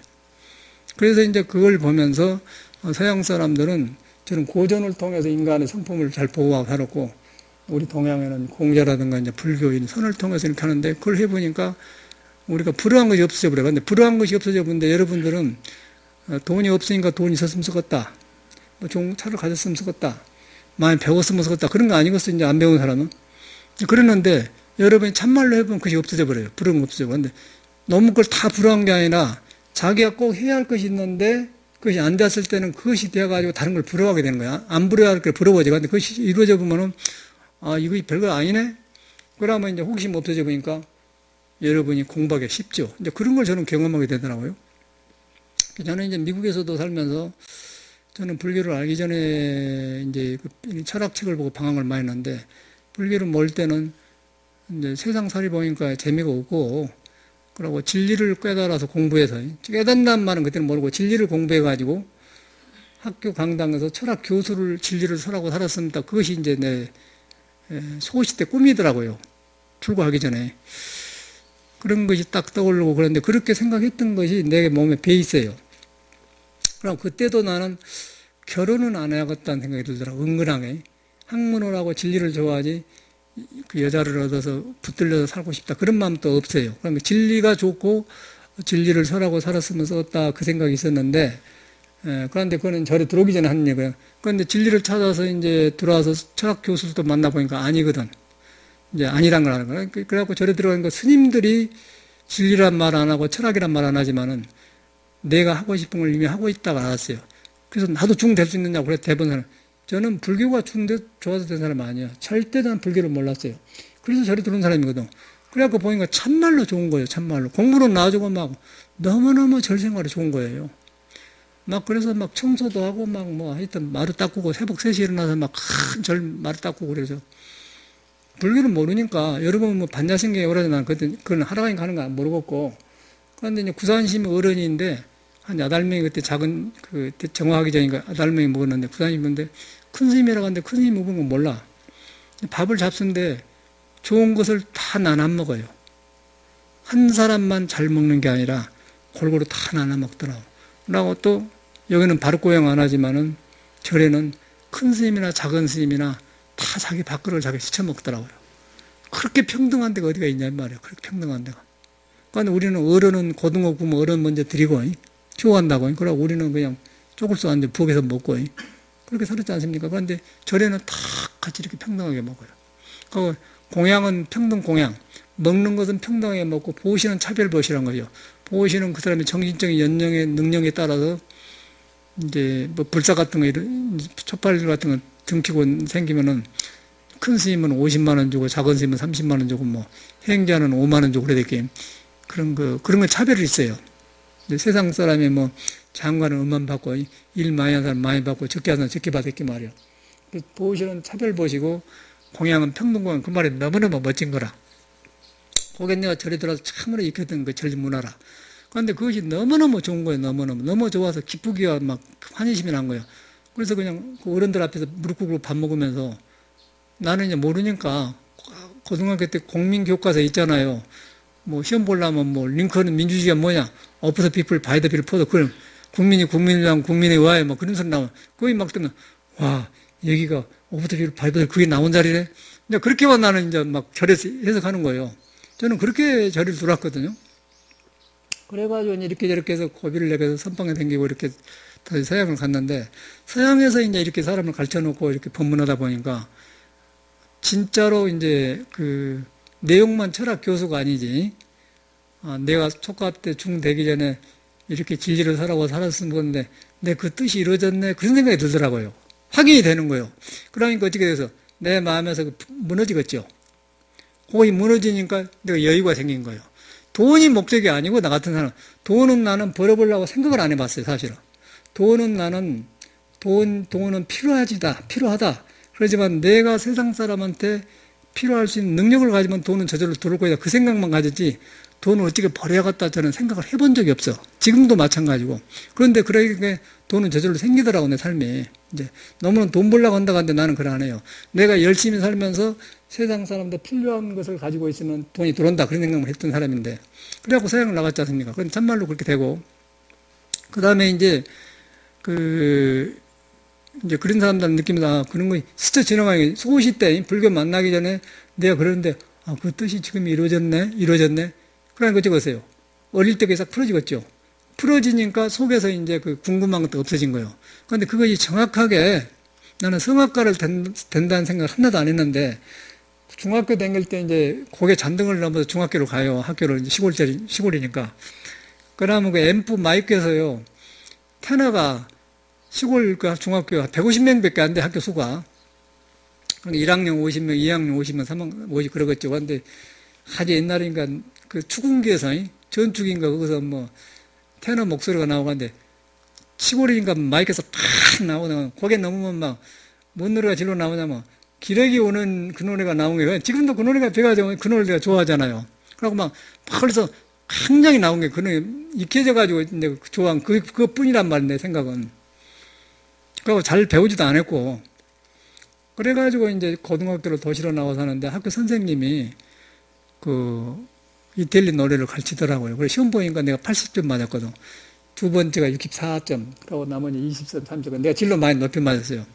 그래서 이제 그걸 보면서 서양 사람들은 저는 고전을 통해서 인간의 성품을 잘 보호하고 살았고, 우리 동양에는 공자라든가 이제 불교인 선을 통해서 이렇게 하는데, 그걸 해보니까 우리가 불우한 것이 없어져 버려요. 근데 불우한 것이 없어져 버는데 여러분들은 돈이 없으니까 돈이 있었으면 쓰겠다. 뭐 좋은 차를 가졌으면 쓰겠다. 많이 배웠으면 쓰겠다. 그런 거 아니겠어, 이제 안 배운 사람은. 그랬는데 여러분이 참말로 해보면 그것이 없어져 버려요. 불우한 거 없어져 버려. 근데 너무 그걸 다 불우한 게 아니라 자기가 꼭 해야 할 것이 있는데 그것이 안 됐을 때는 그것이 되어가지고 다른 걸 부러워하게 되는 거야. 안 부러워할 걸 부러워져. 근데 그것이 이루어져 보면은, 아, 이거 별거 아니네? 그러면 이제 호기심 없어져 보니까 여러분이 공부하기 쉽죠. 이제 그런 걸 저는 경험하게 되더라고요. 저는 이제 미국에서도 살면서 저는 불교를 알기 전에 이제 그 철학책을 보고 방황을 많이 했는데, 불교를 모을 때는 이제 세상살이 보니까 재미가 없고, 그러고 진리를 깨달아서 공부해서, 깨닫는 말은 그때는 모르고 진리를 공부해가지고 학교 강당에서 철학 교수를 진리를 설하고 살았습니다. 그것이 이제 내 소시 때 꿈이더라고요. 출고하기 전에. 그런 것이 딱 떠오르고 그런데 그렇게 생각했던 것이 내 몸에 배 있어요. 그럼 그때도 나는 결혼은 안 해야겠다는 생각이 들더라고. 은근하게. 학문을 하고 진리를 좋아하지 그 여자를 얻어서 붙들려서 살고 싶다. 그런 마음도 없어요. 그러니까 진리가 좋고 진리를 설하고 살았으면 썼다. 그 생각이 있었는데, 그런데 그거는 절에 들어오기 전에 하는 얘기예요. 그런데 진리를 찾아서 이제 들어와서 철학 교수도 만나보니까 아니거든. 이제 아니란 걸 하는 거야. 그래갖고 절에 들어가니까 스님들이 진리란 말 안 하고 철학이란 말 안 하지만은 내가 하고 싶은 걸 이미 하고 있다고 알았어요. 그래서 나도 중 될 수 있느냐고 그래서 대부분 사람. 저는 불교가 좋아서 된 사람 아니에요. 절대 난 불교를 몰랐어요. 그래서 절에 들어온 사람이거든. 그래갖고 보니까 참말로 좋은 거예요. 참말로. 공부는 나아지고 막 너무너무 절 생활이 좋은 거예요. 막 그래서 막 청소도 하고 막 뭐 하여튼 마루 닦고 새벽 3시에 일어나서 막 큰 절 마루 닦고 그래서 불교를 모르니까 여러분 뭐 반야신경에 오라지 난 그건 하라가니까 하는 거 모르겠고 그런데 이제 구산심이 어른인데 한 8명이 그때 작은 그 정화하기 전이니까 8명이 먹었는데 구산심이 먹는데 큰 스님이라고 하는데 큰 스님이 먹은 건 몰라. 밥을 잡수는데 좋은 것을 다 나눠 먹어요. 한 사람만 잘 먹는 게 아니라 골고루 다 나눠 먹더라고. 그러고 또 여기는 바르고양 안 하지만은 절에는 큰 스님이나 작은 스님이나 다 자기 밥그릇을 자기 시쳐 먹더라고요. 그렇게 평등한 데가 어디가 있냔 말이에요. 그렇게 평등한 데가. 그런데 우리는 어른은 고등어 구면 어른 먼저 드리고 효한다고. 그러고 우리는 그냥 쪼글 쏘 앉아 부엌에서 먹고 그렇게 살았지 않습니까? 그런데 절에는 다 같이 이렇게 평등하게 먹어요. 그 공양은 평등 공양. 먹는 것은 평등하게 먹고 보시는 차별 보시란 거죠. 보시는 그 사람의 정신적인 연령의 능력에 따라서 이제 뭐 불사 같은 거 이런 촛발 같은 거 등키고 생기면은 큰 스님은 50만 원 주고 작은 스님은 30만 원 주고 뭐 행자는 5만 원 주고 그래야 그런 거 차별이 있어요. 세상 사람이 뭐 장관은 얼마 받고 일 많이 하는 사람 많이 받고 적게 하는 사람 적게 받았기 말이에요. 보시는 차별 보시고 공양은 평등공양 그 말이 너무너무 멋진 거라. 그게 내가 절에 들어서 참으로 익혔던 그 절 문화라. 그런데 그것이 너무너무 좋은 거예요. 너무 좋아서 기쁘기가 막 환희심이 난 거예요. 그래서 그냥 그 어른들 앞에서 무릎 꿇고 밥 먹으면서 나는 이제 모르니까 고등학교 때 공민교과서 있잖아요. 뭐 시험 보려면 뭐 링컨은 민주주의가 뭐냐? 오프 더 피플 바이 더 피플 포더 그럼 국민이 국민을 위한 국민에 의하여 뭐 그런 소리 나오면 거기 막 뜨면 와 여기가 오프 더 피플 바이 더 그게 나온 자리네. 이제 그렇게만 나는 이제 막 절에서 해석하는 거예요. 저는 그렇게 절을 들어왔거든요. 그래가지고 이렇게 저렇게 해서 고비를 내려서 선방에 댕기고 이렇게 다시 서양을 갔는데 서양에서 이제 이렇게 사람을 가르쳐 놓고 이렇게 법문하다 보니까 진짜로 이제 그 내용만 철학 교수가 아니지. 내가 초과 때 중 되기 전에 이렇게 진리를 살아고 살았으면 건데 내 그 뜻이 이루어졌네. 그런 생각이 들더라고요. 확인이 되는 거예요. 그러니까 어떻게 돼서 내 마음에서 무너지겠죠. 거기 무너지니까 내가 여유가 생긴 거예요. 돈이 목적이 아니고 나 같은 사람 돈은 나는 벌어보려고 생각을 안 해봤어요. 사실은. 돈은 필요하다. 그렇지만 내가 세상 사람한테 필요할 수 있는 능력을 가지면 돈은 저절로 들어올 거다. 그 생각만 가졌지 돈을 어떻게 버려야겠다 저는 생각을 해본 적이 없어. 지금도 마찬가지고. 그런데 그러니까 돈은 저절로 생기더라고 내 삶에. 이제 너무는 돈 벌려고 한다고 하는데 나는 그래 안 해요. 내가 열심히 살면서 세상 사람들 필요한 것을 가지고 있으면 돈이 들어온다 그런 생각을 했던 사람인데 그래갖고 세상을 나갔지 않습니까? 그건 참말로 그렇게 되고 그 다음에 이제 이제 그런 사람들은 느낍니다. 그런 거 스쳐 지나가니 소시 때 불교 만나기 전에 내가 그러는데 그 뜻이 지금 이루어졌네. 그러니까 찍었어요. 어릴 때 그게 싹 풀어지겠죠. 풀어지니까 속에서 이제 그 궁금한 것도 없어진 거예요. 그런데 그것이 정확하게 나는 성악가를 된다는 생각을 하나도 안 했는데 중학교 다닐 때 이제 고개 잔등을 넘어서 중학교로 가요. 학교를 이제 시골이니까. 그러면 그 앰프 마이크에서요. 테너가 시골 그 중학교 150명밖에 안 돼 학교 수가. 1학년 50명, 2학년 50명, 3학년 50 그러겠죠. 근데 아주 옛날이니까 그 추궁기에서 전축인가 거기서 뭐 테너 목소리가 나오는데 시골이니까 마이크에서 팍 나오면 고개 넘으면 막 뭔 노래가 질러 나오냐면 기러기 오는 그 노래가 나온 거예요. 지금도 그 노래가 돼가지고 그 노래를 내가 좋아하잖아요. 그러고 막 그래서 굉장히 나온 게 그 노래 익혀져가지고 이제 좋아한 그것뿐이란 말이에요. 내 생각은. 그리고 잘 배우지도 않았고 그래가지고 이제 고등학교를 도시로 나와서 하는데 학교 선생님이 이태리 노래를 가르치더라고요. 그래서 시험 보니까 내가 80점 맞았거든. 두 번째가 64점, 그리고 나머지 20점, 30점. 내가 진로 많이 높이 맞았어요.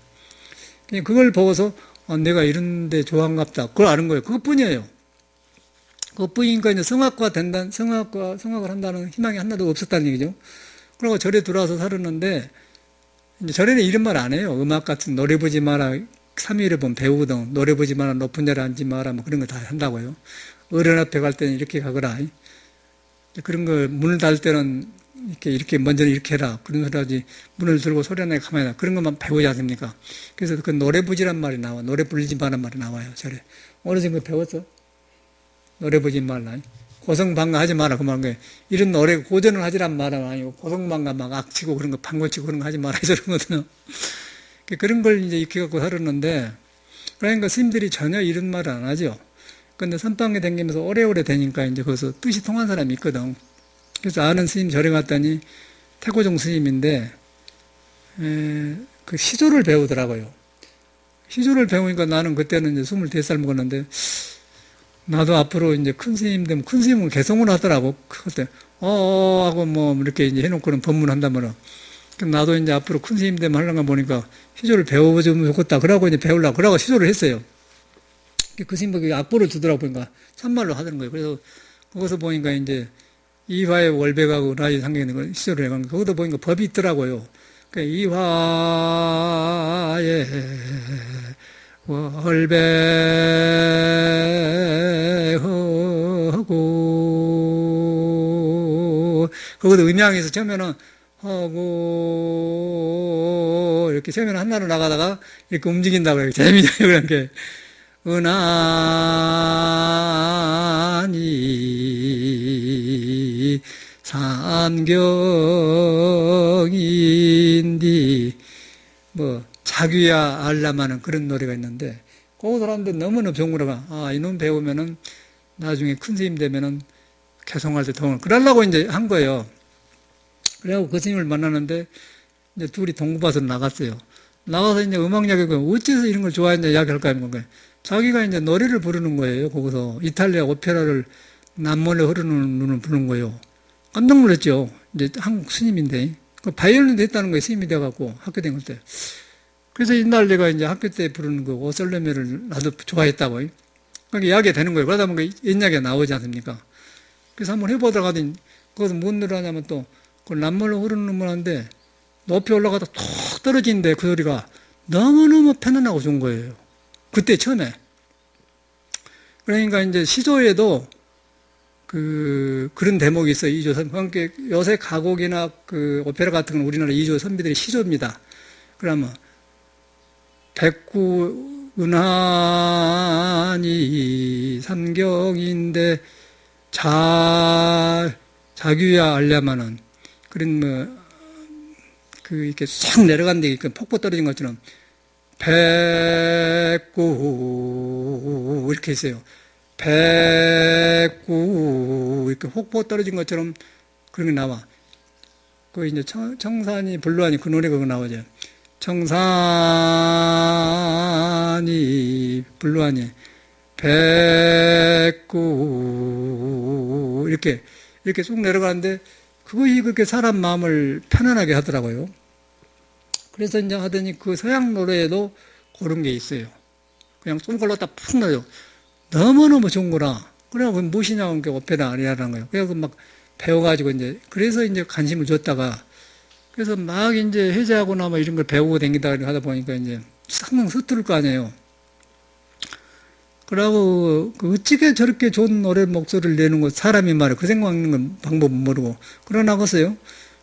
그냥 그걸 보고서 내가 이런데 좋아한갑다. 그걸 아는 거예요. 그것뿐이에요. 그것뿐이니까 이제 성악을 한다는 희망이 하나도 없었다는 얘기죠. 그리고 절에 들어와서 살았는데 이제 절에는 이런 말 안 해요. 음악 같은 노래 보지 마라. 3일에 보면 배우거든. 노래 보지 마라. 높은 자리에 앉지 마라. 뭐 그런 거 다 한다고요. 어른 앞에 갈 때는 이렇게 가거라. 그런 거 문을 닫을 때는 이렇게 먼저 이렇게 해라. 그런 소리 하지. 문을 들고 소리 하나 가만히 놔. 그런 것만 배우지 않습니까? 그래서 그 노래 부지란 말이 나와. 노래 부르지 마란 말이 나와요. 절에. 어르신 거 배웠어? 노래 부르지 말라. 고성방가 하지 마라. 그 말은 이런 노래 고전을 하지란 말은 아니고 고성방가 막 악치고 그런 거 방고치고 그런 거 하지 마라. 저러거든요. 그런 걸 이제 익혀갖고 살았는데 그러니까 스님들이 전혀 이런 말을 안 하죠. 근데 선방에 다니면서 오래오래 되니까 이제 거기서 뜻이 통한 사람이 있거든. 그래서 아는 스님 절에 갔더니 태고종 스님인데, 그 시조를 배우더라고요. 시조를 배우니까 나는 그때는 이제 25살 먹었는데, 나도 앞으로 이제 큰 스님 되면 큰 스님은 개성을 하더라고. 그때, 하고 뭐 이렇게 이제 해놓고는 법문한다면, 나도 이제 앞으로 큰 스님 되면 하려고 보니까 시조를 배워보면 좋겠다. 그러고 이제 배우려고. 그러고 시조를 했어요. 그 스님이 악보를 주더라고 보니까 참말로 하던 거예요. 그래서 거기서 보니까 이제 이화의 월백하고 은하의 상경에 있는 걸 시조를 해간 거. 거기도 보니까 법이 있더라고요. 그러니까 이화의 월백하고 거기도 음양에서 처음에는 하고 이렇게 처음에는 한나로 나가다가 이렇게 움직인다고 해요. 재미져요. 그렇게 은하니 산경인디 뭐 자귀야 알라마는 그런 노래가 있는데 그거 사람들 너무나 좋은 거라가 이놈 배우면은 나중에 큰 스님 되면은 개성할 때 더 그러려고 이제 한 거예요. 그래갖고 그 스님을 만나는데 이제 둘이 동구밭으로 나갔어요. 나가서 이제 음악 이야기가 어째서 이런 걸 좋아했냐 이야기할까 하는 거예요. 자기가 이제 노래를 부르는 거예요. 거기서 이탈리아 오페라를 남몰래 흐르는 눈을 부르는 거예요. 깜짝 놀랐죠. 이제 한국 스님인데 그 바이올린도 했다는 거예요. 스님이 돼갖고 학교 다닐 때. 그래서 옛날 내가 이제 학교 때 부르는 그 오설레메를 나도 좋아했다고. 그러니까 이야기가 되는 거예요. 그러다 보니까 옛날에 나오지 않습니까? 그래서 한번 해보다가 하더니 거기서 뭔 노래 하냐면 또 그 남몰래 흐르는 눈물 하는데 높이 올라가다 톡 떨어지는데 그 소리가 너무너무 편안하고 좋은 거예요. 그때 처음에. 그러니까 이제 시조에도 그런 대목이 있어요. 이조 선. 그러니까 요새 가곡이나 그 오페라 같은 건 우리나라 이조 선비들이 시조입니다. 그러면 백구 은하니 삼경인데 자규야 알려면은 그런 이렇게 싹 내려간 데 폭포 떨어진 것처럼 백구 이렇게 있어요. 백구 이렇게 혹포 떨어진 것처럼 그런 게 나와. 그 이제 청산이 불루하니 그 노래가 그거 나오죠. 청산이 불루하니 백구 이렇게 쭉 내려가는데 그것이 그렇게 사람 마음을 편안하게 하더라고요. 그래서 이제 하더니 그 서양 노래에도 그런 게 있어요. 그냥 쫑글렀다 푹 넣어요. 너무너무 좋은 거라. 그래, 그 무엇이냐고 게 오페라 아리아라는 거예요. 그래서 막 배워가지고 그래서 이제 관심을 줬다가, 그래서 막 이제 해제하거나 뭐 이런 걸 배우고 다니다 하다 보니까 이제 상당 서투를 거 아니에요. 그러고, 어찌게 저렇게 좋은 노래 목소리를 내는 거, 사람이 말이야. 그 생각하는 건 방법은 모르고. 그러나겠어요.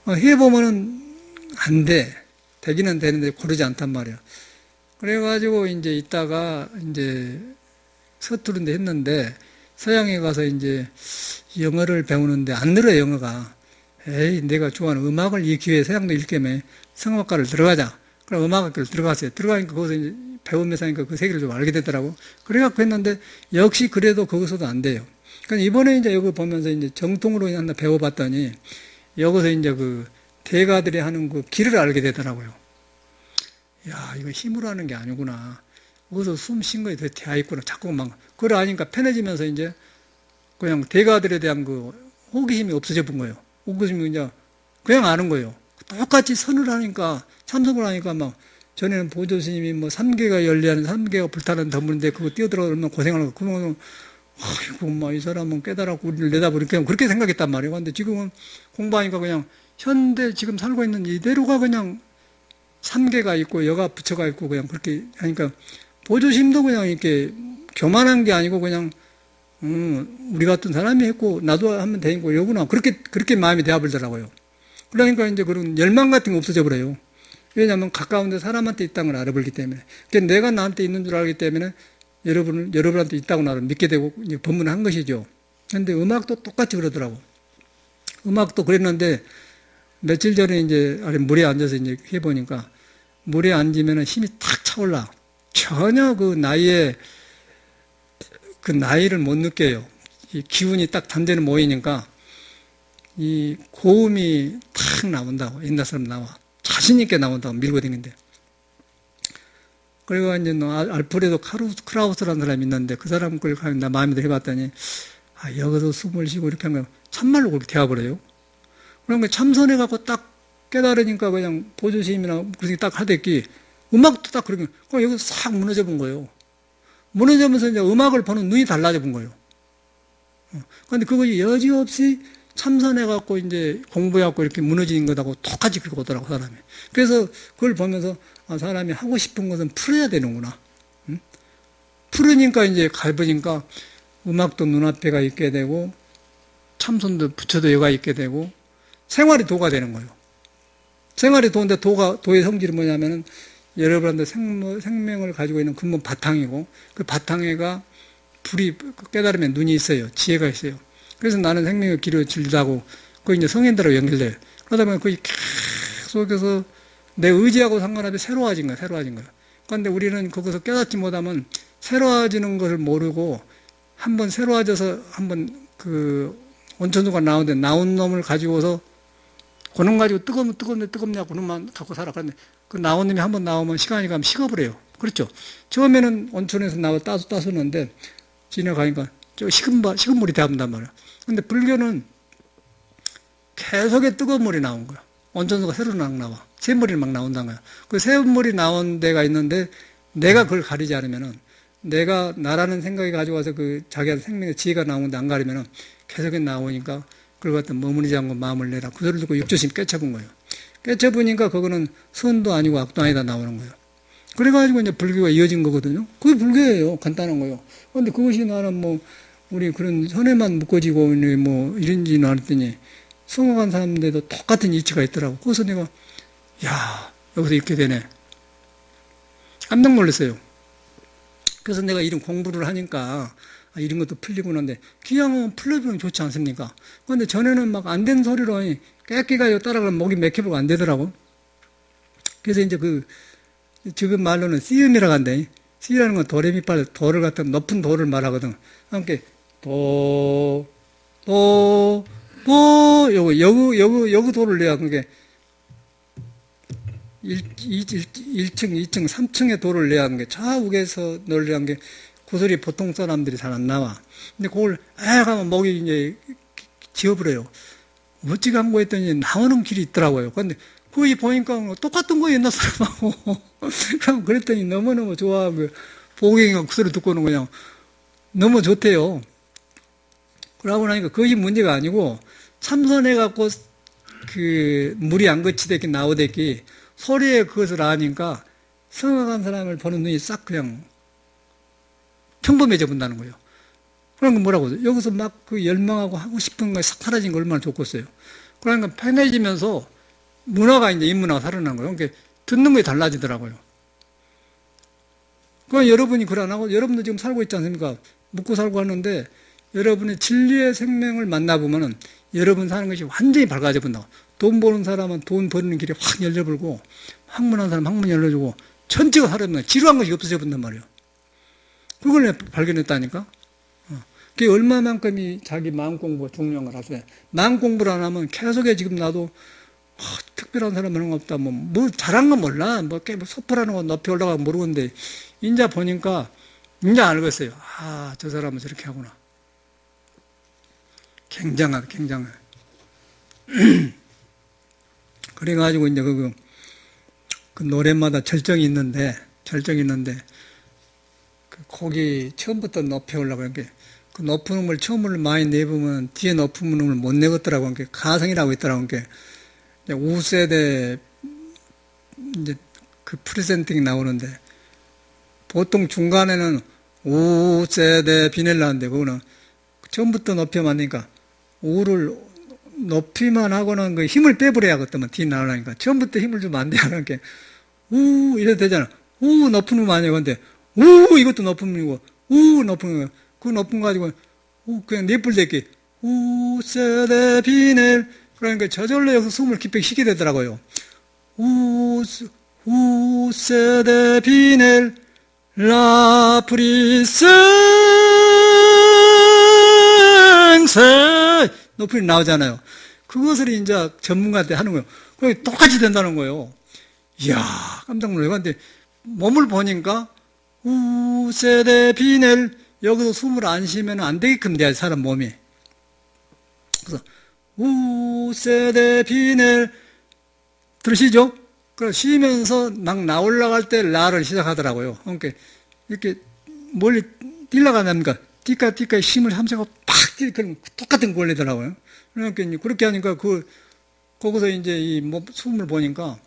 해보면은 안 돼. 되기는 되는데 고르지 않단 말이야. 그래가지고 이제 있다가 이제 서투른데 했는데, 서양에 가서 이제 영어를 배우는데 안 늘어요, 영어가. 에이, 내가 좋아하는 음악을 이 기회에 서양도 읽게면 성악과를 들어가자. 그럼 음악학교를 들어갔어요. 들어가니까 거기서 이제 배우면서 하니까 그 세계를 좀 알게 되더라고. 그래갖고 했는데, 역시 그래도 거기서도 안 돼요. 그러니까 이번에 이제 여기 보면서 이제 정통으로 하나 배워봤더니, 여기서 이제 그 대가들이 하는 그 길을 알게 되더라고요. 야, 이거 힘으로 하는 게 아니구나. 어디서 숨 쉰 거에 더 대하 있구나. 자꾸 막, 그걸 아니까 편해지면서 이제 그냥 대가들에 대한 그 호기심이 없어져 본 거예요. 호기심이 이제 그냥 아는 거예요. 똑같이 선을 하니까, 참석을 하니까 막, 전에는 보조스님이 뭐 3개가 열리하는 3개가 불타는 덤불인데 그거 뛰어들어가 얼마나 고생하는 거. 그러면, 아이고, 막 이 사람은 깨달았고 우리를 내다보니까 그렇게 생각했단 말이에요. 근데 지금은 공부하니까 그냥 현대 지금 살고 있는 이대로가 그냥 3개가 있고 여가 부처가 있고 그냥 그렇게 하니까 보조심도 그냥 이렇게 교만한 게 아니고 그냥 우리 같은 사람이 했고 나도 하면 되고 이러구나 그렇게 마음이 되어버리더라고요. 그러니까 이제 그런 열망 같은 게 없어져 버려요. 왜냐하면 가까운데 사람한테 있다는 걸 알아버리기 때문에. 그러니까 내가 나한테 있는 줄 알기 때문에 여러분한테 있다고 나를 믿게 되고 이제 법문을 한 것이죠. 그런데 음악도 똑같이 그러더라고. 음악도 그랬는데 며칠 전에 이제 물에 앉아서 이제 해보니까 물에 앉으면 힘이 탁 차올라. 전혀 그 나이를 못 느껴요. 이 기운이 딱 단대는 모이니까 이 고음이 탁 나온다고. 옛날 사람 나와. 자신있게 나온다고 밀고 다니는데. 그리고 이제 알프레도 크라우스라는 사람이 있는데 그 사람 걸 나 마음에 들어 해봤더니 여기서 숨을 쉬고 이렇게 하면 참말로 그렇게 되어버려요. 그러니까 참선해갖고 딱 깨달으니까 그냥 보조심이나 그렇게 딱 하댔기 음악도 딱 그러면 여기서 싹 무너져 본 거예요. 무너지면서 이제 음악을 보는 눈이 달라져 본 거예요. 그런데 그것이 여지없이 참선해갖고 이제 공부해갖고 이렇게 무너지는 것하고 똑같이 그렇게 오더라고, 사람이. 그래서 그걸 보면서 사람이 하고 싶은 것은 풀어야 되는구나. 응? 풀으니까 이제 가보니까 음악도 눈앞에가 있게 되고 참선도 부처도 여가 있게 되고 생활이 도가 되는 거예요. 생활이 도인데 도의 성질이 뭐냐면은 여러분한테 생명을 가지고 있는 근본 바탕이고 그 바탕에가 불이 깨달으면 눈이 있어요. 지혜가 있어요. 그래서 나는 생명의 길을 질다고 그 이제 성인들하고 연결돼요. 그러다 보면 그게 계속해서 내 의지하고 상관없이 새로워진 거야. 그런데 우리는 거기서 깨닫지 못하면 새로워지는 것을 모르고 한번 새로워져서 한번 그 온천수가 나오는데 나온 놈을 가지고서 그놈 가지고 뜨겁냐 그놈만 갖고 살아. 그런데 그 나온 놈이 한번 나오면 시간이 가면 식어을 해요. 그렇죠? 처음에는 온천에서 나와 따숩는데 지나가니까 저 식은 물이 되어본단 말이야. 근데 불교는 계속의 뜨거운 물이 나온 거야. 온천수가 새로 나와. 새물이 막 나온다는 거야. 그 새물이 나온 데가 있는데 내가 그걸 가리지 않으면은 내가 나라는 생각이 가져와서 그 자기한테 생명의 지혜가 나오는데 안 가리면은 계속해 나오니까 그걸 갖다 머무르지 않고 마음을 내라. 그 소리를 듣고 육조심 깨쳐본 거예요. 깨쳐보니까 그거는 선도 아니고 악도 아니다 나오는 거예요. 그래가지고 이제 불교가 이어진 거거든요. 그게 불교예요. 간단한 거예요. 그런데 그것이 나는 뭐 우리 그런 선에만 묶어지고 뭐 이런지는 알았더니 성공한 사람들도 똑같은 이치가 있더라고. 그래서 내가 야 여기서 이렇게 되네. 깜짝 놀랐어요. 그래서 내가 이런 공부를 하니까 이런 것도 풀리고 하는데 기왕은 풀려주면 좋지 않습니까? 그런데 전에는 막 안 된 소리로 깨끼가 따라가면 목이 맥혀보고 안 되더라고. 그래서 이제 지금 말로는 C음이라고 한대. C라는 건 도레미파 도를 갖다 높은 도를 말하거든. 함께 도, 도, 도, 여구 도를 내야 그게 1층, 2층, 3층의 도를 내야 하는 게 좌우에서 널려한 게 구슬이 보통 사람들이 잘 안 나와. 근데 그걸 하면 목이 이제 지어버려요. 어찌간 거 했더니 나오는 길이 있더라고요. 근데 거기 보니까 똑같은 거 옛날 사람하고. 그럼 그랬더니 너무너무 좋아하고, 보경이가 그 소리 듣고는 그냥 너무 좋대요. 그러고 나니까 그것이 문제가 아니고, 참선해갖고, 물이 안 거치대기 나오대기, 소리에 그것을 아니까, 성악한 사람을 보는 눈이 싹 그냥 평범해져 본다는 거예요. 그러니까 뭐라고, 여기서 막 그 열망하고 하고 싶은 거에 싹 사라진 거 얼마나 좋겠어요. 그러니까 편해지면서, 문화가 이제 인문화가 살아나는 거예요. 그러니까 듣는 게 달라지더라고요. 그건 여러분이 그걸 안 하고, 여러분도 지금 살고 있지 않습니까? 묵고 살고 하는데, 여러분의 진리의 생명을 만나보면은, 여러분 사는 것이 완전히 밝아져 본다고. 돈 버는 사람은 돈 버는 길이 확 열려버리고, 학문한 사람은 학문 열려주고, 전체가 살아보면 지루한 것이 없어져 본단 말이에요. 그걸 내가 발견했다니까? 그게 얼마만큼이 자기 마음 공부가 중요한 걸 알았어요. 마음 공부를 안 하면 계속해 지금 나도 특별한 사람 하는 거 없다. 뭐 잘한 건 몰라. 뭐 소프라는 건 높이 올라가고 모르겠는데, 인자 보니까, 인자 알겠어요. 아, 저 사람은 저렇게 하구나. 굉장하다, 굉장해. 그래가지고, 이제 그 노래마다 절정이 있는데, 그 곡이 처음부터 높이 올라가는 게, 그 높은 음을 처음으로 많이 내보면 뒤에 높은 음을 못 내겠더라고. 그게 가성이라고 있더라고. 그게 우세대 이제 그 프레젠팅이 나오는데 보통 중간에는 우세대 비넬라는데 그거는 처음부터 높이 만드니까 우를 높이만 하고는 그 힘을 빼버려야겠다면 뒤에 나오려니까 처음부터 힘을 좀 안 돼야 하는 게 우 이래도 되잖아. 우 높은 음 아니야. 근데 우 이것도 높은 음이고 우 높은 음 그 높은 거 가지고 그냥 네뿔대기 우세대 비넬 그러니까 저절로 여기서 숨을 깊게 쉬게 되더라고요. 우세대 비넬 라프리생세 높이 나오잖아요. 그것을 이제 전문가한테 하는 거예요. 그게 똑같이 된다는 거예요. 이야 깜짝 놀라요. 근데 몸을 보니까 우세대 비넬 여기서 숨을 안 쉬면 안 되게끔 돼야 사람 몸이. 그래서 우세대 비넬 들으시죠? 그래서 쉬면서 막 나올라갈 때 라를 시작하더라고요. 그러니까 이렇게 멀리 뛰려가니까 띠까띠까 힘을 함세고 팍 그런 똑같은 거 걸리더라고요. 그러니까 그렇게 하니까 거기서 이제 이 숨을 보니까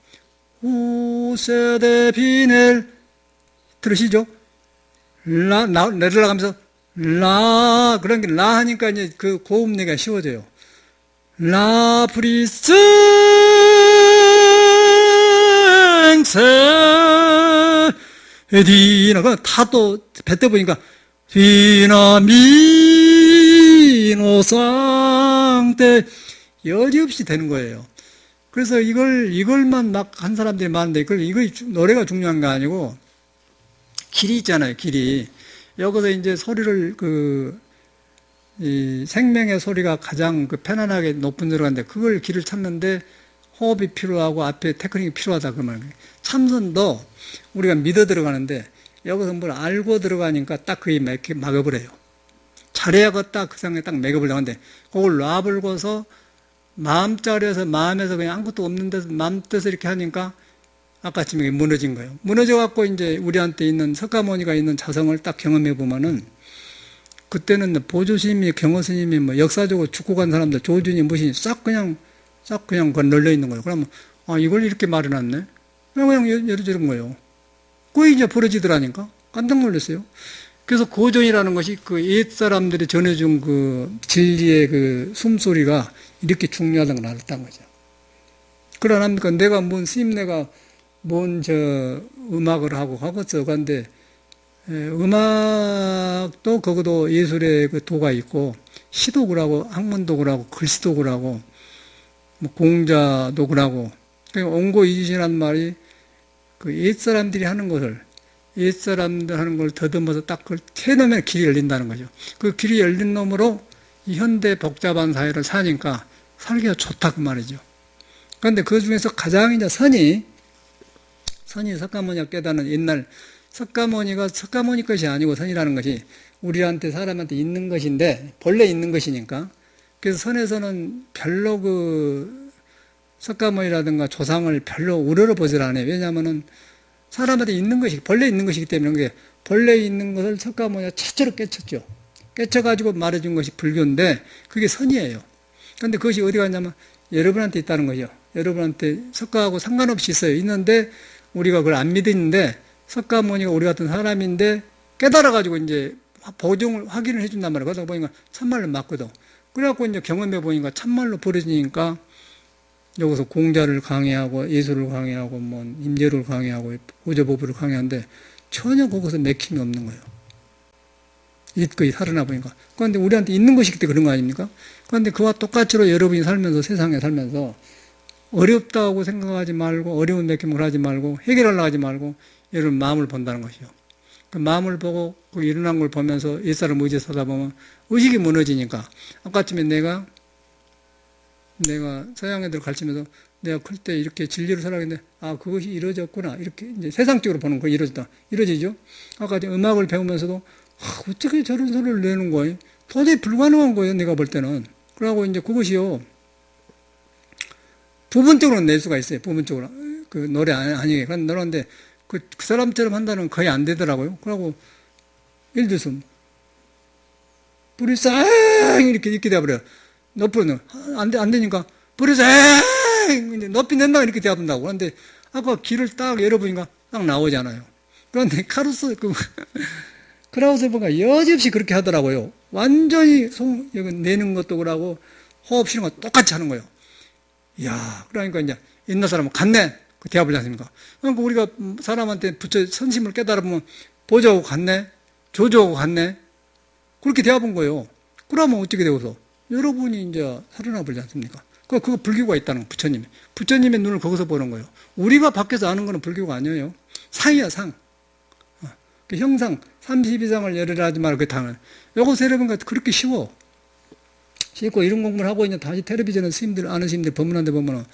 우세대 비넬 들으시죠? 내려가면서 그런 게 라 하니까 이제 그 고음 내기가 쉬워져요. 라 프리생세 디나 그 타도 뱉다 보니까 디나 미노 쌍때 여지없이 되는 거예요. 그래서 이걸만 막 한 사람들이 많은데 이거 노래가 중요한 거 아니고 길이 있잖아요. 길이 여기서 이제 소리를 이 생명의 소리가 가장 편안하게 높은 데로 가는데 그걸 길을 찾는데 호흡이 필요하고 앞에 테크닉이 필요하다 그러면 참선도 우리가 믿어 들어가는데 여기서 뭘 알고 들어가니까 딱 그게 막아버려요. 잘해야겠다 그 상황에 딱 막아버리려고 하는데 그걸 놔불고서 마음자리에서 마음에서 그냥 아무것도 없는 데서 마음 뜻을 이렇게 하니까 아까쯤에 무너진 거예요. 무너져갖고 이제 우리한테 있는 석가모니가 있는 자성을 딱 경험해 보면은 그때는 보조스님이 경허스님이 뭐 역사적으로 죽고 간 사람들 조준이 무신이 싹 그냥 널려 있는 거예요. 그러면 이걸 이렇게 말해놨네. 그냥 이러저런 거예요. 그게 이제 벌어지더라니까 깜짝 놀랐어요. 그래서 고전이라는 것이 그 옛 사람들이 전해준 그 진리의 그 숨소리가 이렇게 중요하다는 걸 알았다는 거죠. 그러나니까 내가 뭔 음악을 하고 하겠어. 근데 음악도 거기도 예술의 그 도가 있고 시도 그러고 학문도 그러고 글씨도 그러고 뭐 공자도 그러고 옹고이지시라는 말이 그 옛사람들이 하는 것을, 옛사람들 하는 걸 더듬어서 딱 그걸 캐놓으면 길이 열린다는 거죠. 그 길이 열린 놈으로 이 현대 복잡한 사회를 사니까 살기가 좋다 그 말이죠. 그런데 그 중에서 가장 이제 선이 석가모니가 깨닫는 옛날 석가모니가 석가모니 것이 아니고 선이라는 것이 우리한테 사람한테 있는 것인데 본래 있는 것이니까 그래서 선에서는 별로 그 석가모니라든가 조상을 별로 우러러 보질 않아요. 왜냐하면은 사람한테 있는 것이 본래 있는 것이기 때문에 그게 본래 있는 것을 석가모니가 최초로 깨쳤죠. 깨쳐가지고 말해준 것이 불교인데 그게 선이에요. 그런데 그것이 어디 갔냐면 여러분한테 있다는 거죠. 여러분한테 석가하고 상관없이 있어요. 있는데 우리가 그걸 안 믿는데 석가모니가 우리 같은 사람인데 깨달아가지고 이제 보증을 확인을 해준단 말이에요. 그러다 보니까 참말로 맞거든. 그래갖고 이제 경험해 보니까 참말로 벌어지니까 여기서 공자를 강의하고 예술을 강의하고 뭐 임재를 강의하고 보조법을 강의하는데 전혀 거기서 맥힘이 없는 거예요. 이거이 살아나 보니까. 그런데 우리한테 있는 것이기 때문에 그런 거 아닙니까? 그런데 그와 똑같이로 여러분이 살면서 세상에 살면서 어렵다고 생각하지 말고 어려운 맥힘을 하지 말고 해결하려고 하지 말고 여러분 마음을 본다는 것이요. 그 마음을 보고 그 일어난 걸 보면서 옛사람 의지에 서다 보면 의식이 무너지니까 아까쯤에 내가 서양 애들 가르치면서 내가 클 때 이렇게 진리를 살아가는데 아 그것이 이루어졌구나 이렇게 이제 세상적으로 보는 거 이루어지죠. 아까 음악을 배우면서도 아, 어떻게 저런 소리를 내는 거예요? 도저히 불가능한 거예요. 내가 볼 때는. 그러고 이제 그것이요 부분적으로 낼 수가 있어요. 부분적으로 그 노래 아니게 그런 노래인데 그 사람처럼 한다는 거의 안 되더라고요. 그러고 예를 들어서 뿌리쌍 이렇게 돼버려요. 높이는 안 되니까 뿌리쌍 높이 낸다 이렇게 돼버린다고. 그런데 아까 길을 딱 열어보니까 딱 나오잖아요. 그런데 크라우스버가 여지없이 그렇게 하더라고요. 완전히 내는 것도 그러고 호흡 쉬는 거 똑같이 하는 거예요. 이야, 그러니까 이제 옛날 사람은 갔네. 그 대답을 하지 않습니까? 그러니까 우리가 사람한테 붙여 선심을 깨달아보면 보조하고 갔네? 조조하고 갔네? 그렇게 대답한 거예요. 그러면 어떻게 되고서? 여러분이 이제 살아나 버리지 않습니까? 그거 불교가 있다는 거, 부처님. 부처님의 눈을 거기서 보는 거예요. 우리가 밖에서 아는 거는 불교가 아니에요. 상이야, 상. 그 형상, 32상을 열으라 하지 말고 그 당을. 요거 세려보니까 그렇게 쉬워. 쉽고 이런 공부를 하고 있는 다시 텔레비전에 아는 스님들 법문한 데 보면은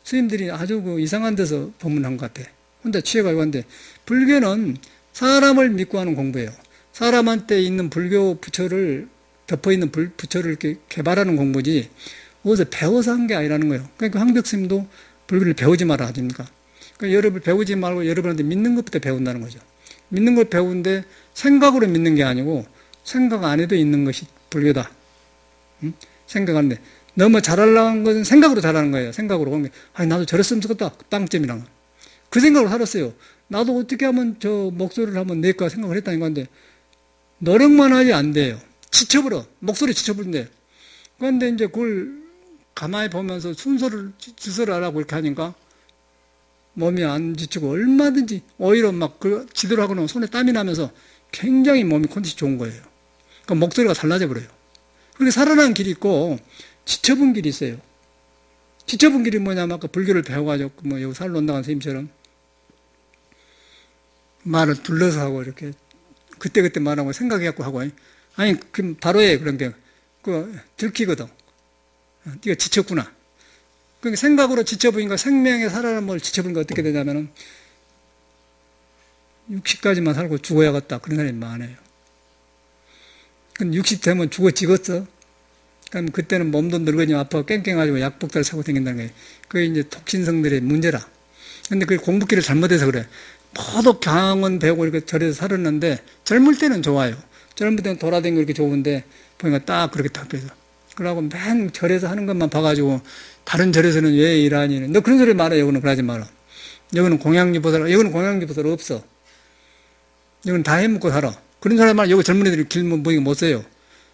스님들이 아주 그 이상한 데서 법문한 것 같아. 혼자 취해가지고 하는데 불교는 사람을 믿고 하는 공부예요. 사람한테 있는 불교 부처를 덮어있는 부처를 이렇게 개발하는 공부지 어디서 배워서 한 게 아니라는 거예요. 그러니까 황벽 스님도 불교를 배우지 마라 하십니까? 그러니까 여러분 배우지 말고 여러분한테 믿는 것부터 배운다는 거죠. 믿는 걸 배우는데 생각으로 믿는 게 아니고 생각 안 해도 있는 것이 불교다. 응? 생각하는데 너무 잘하려고 한 것은 생각으로 잘하는 거예요. 생각으로. 아니, 나도 저랬으면 좋겠다. 빵점이랑. 그 생각으로 살았어요. 나도 어떻게 하면 저 목소리를 한번 낼까 생각을 했다는 건데, 노력만 하지 안 돼요. 지쳐버려. 목소리 지쳐버린대. 그런데 이제 그걸 가만히 보면서 순서를, 지서를 하라고 이렇게 하니까 몸이 안 지치고 얼마든지 오히려 막 그 지도를 하고 나면 손에 땀이 나면서 굉장히 몸이 컨디션이 좋은 거예요. 그러니까 목소리가 달라져 버려요. 그렇게 살아나는 길이 있고, 지쳐본 길이 있어요. 지쳐본 길이 뭐냐면, 아까 불교를 배워가지고, 뭐, 여기 살러 온다는 선생님처럼, 말을 둘러서 하고, 이렇게, 그때그때 말하고, 생각해갖고 하고, 아니, 그럼 바로 해, 그런 게. 들키거든. 네가 지쳤구나. 그러니까 생각으로 지쳐보니까 생명에 살아나는 걸 지쳐보니까 어떻게 되냐면은, 60까지만 살고 죽어야겠다. 그런 사람이 많아요. 근데 60 되면 죽었어. 그럼 그때는 몸도 늙어지면 아파 깽깽가지고 약복달 사고 다닌다는 거예요. 그게 이제 독신성들의 문제라. 근데 그 공부기를 잘못해서 그래. 모두 강원 배우고 이렇게 절에서 살았는데 젊을 때는 좋아요. 젊을 때는 돌아다니고 이렇게 좋은데 보니까 딱 그렇게 답해서. 그러고 맨 절에서 하는 것만 봐가지고 다른 절에서는 왜 일하니? 너 그런 소리 말해. 여기는 그러지 마라. 여기는 공양유보살, 여기는 공양유보살 없어. 여기는 다 해먹고 살아. 그런 사람 말 여기 젊은 애들이 길 보니까 못 써요.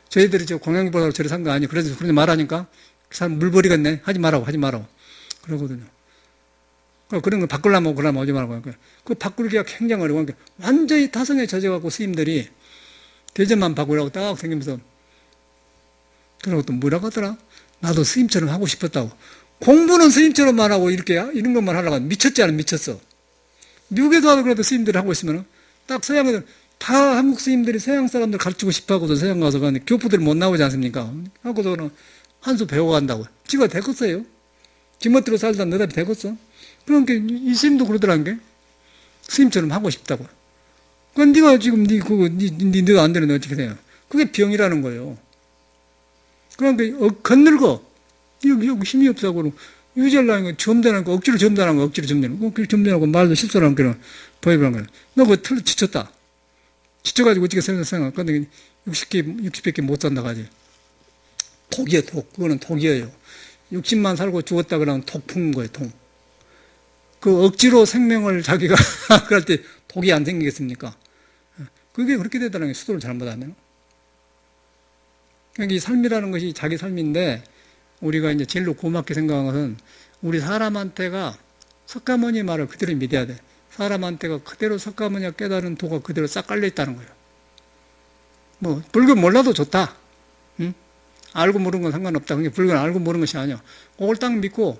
저희들이 저 공양유보살 절에 산 거 아니에요. 그래서 그런데 말하니까 그 사람 물버리겠네. 하지 말라고. 그러거든요. 그런 거 바꾸려면 그러면 오지 말고. 그 바꾸기가 굉장히 어려워. 완전히 타성에 젖어갖고 스님들이 대접만 바꾸라고 딱 생기면서 그러고 또 뭐라고 하더라? 나도 스님처럼 하고 싶었다고. 공부는 스님처럼만 하고 이렇게 이런 것만 하려고 미쳤지 않아? 미쳤어. 미국에도 와도 그래도 스님들이 하고 있으면 딱 서양 애들 다 한국 스님들이 서양 사람들 가르치고 싶어 하고서 서양 가서 가는데 교포들이 못 나오지 않습니까? 하고서는 한 수 배워간다고. 지가 되겠어요. 지멋대로 살다 너답이 되겠어. 그러니까 이 스님도 그러더란 게 스님처럼 하고 싶다고. 그건 네가 지금 네가 안 되는데 어떻게 돼요? 그게 병이라는 거예요. 그러니까 건늙어. 여기 힘이 없다고 유지하려는 거 점잖은 거 억지로 점잖은 거 억지로 점잖은 거 억지로 점잖고 말도 실수를 하는 보여주는 거야. 너 그거 틀로 지쳤다. 지쳐가지고 어떻게 생각? 근데 60밖에 못 산다 가지. 독이야 독. 그거는 독이에요. 60만 살고 죽었다 그러면 독 푸는 거예요. 독. 그 억지로 생명을 자기가 그럴 때 독이 안 생기겠습니까? 그게 그렇게 되더라는 게 수도를 잘못하면. 그러니까 이 삶이라는 것이 자기 삶인데 우리가 이제 제일로 고맙게 생각한 것은 우리 사람한테가 석가모니 말을 그대로 믿어야 돼. 사람한테가 그대로 석가모니가 깨달은 도가 그대로 싹 깔려 있다는 거예요. 뭐 불교 몰라도 좋다. 응? 알고 모르는 건 상관없다. 그게 불교는 알고 모르는 것이 아니야. 그걸 딱 믿고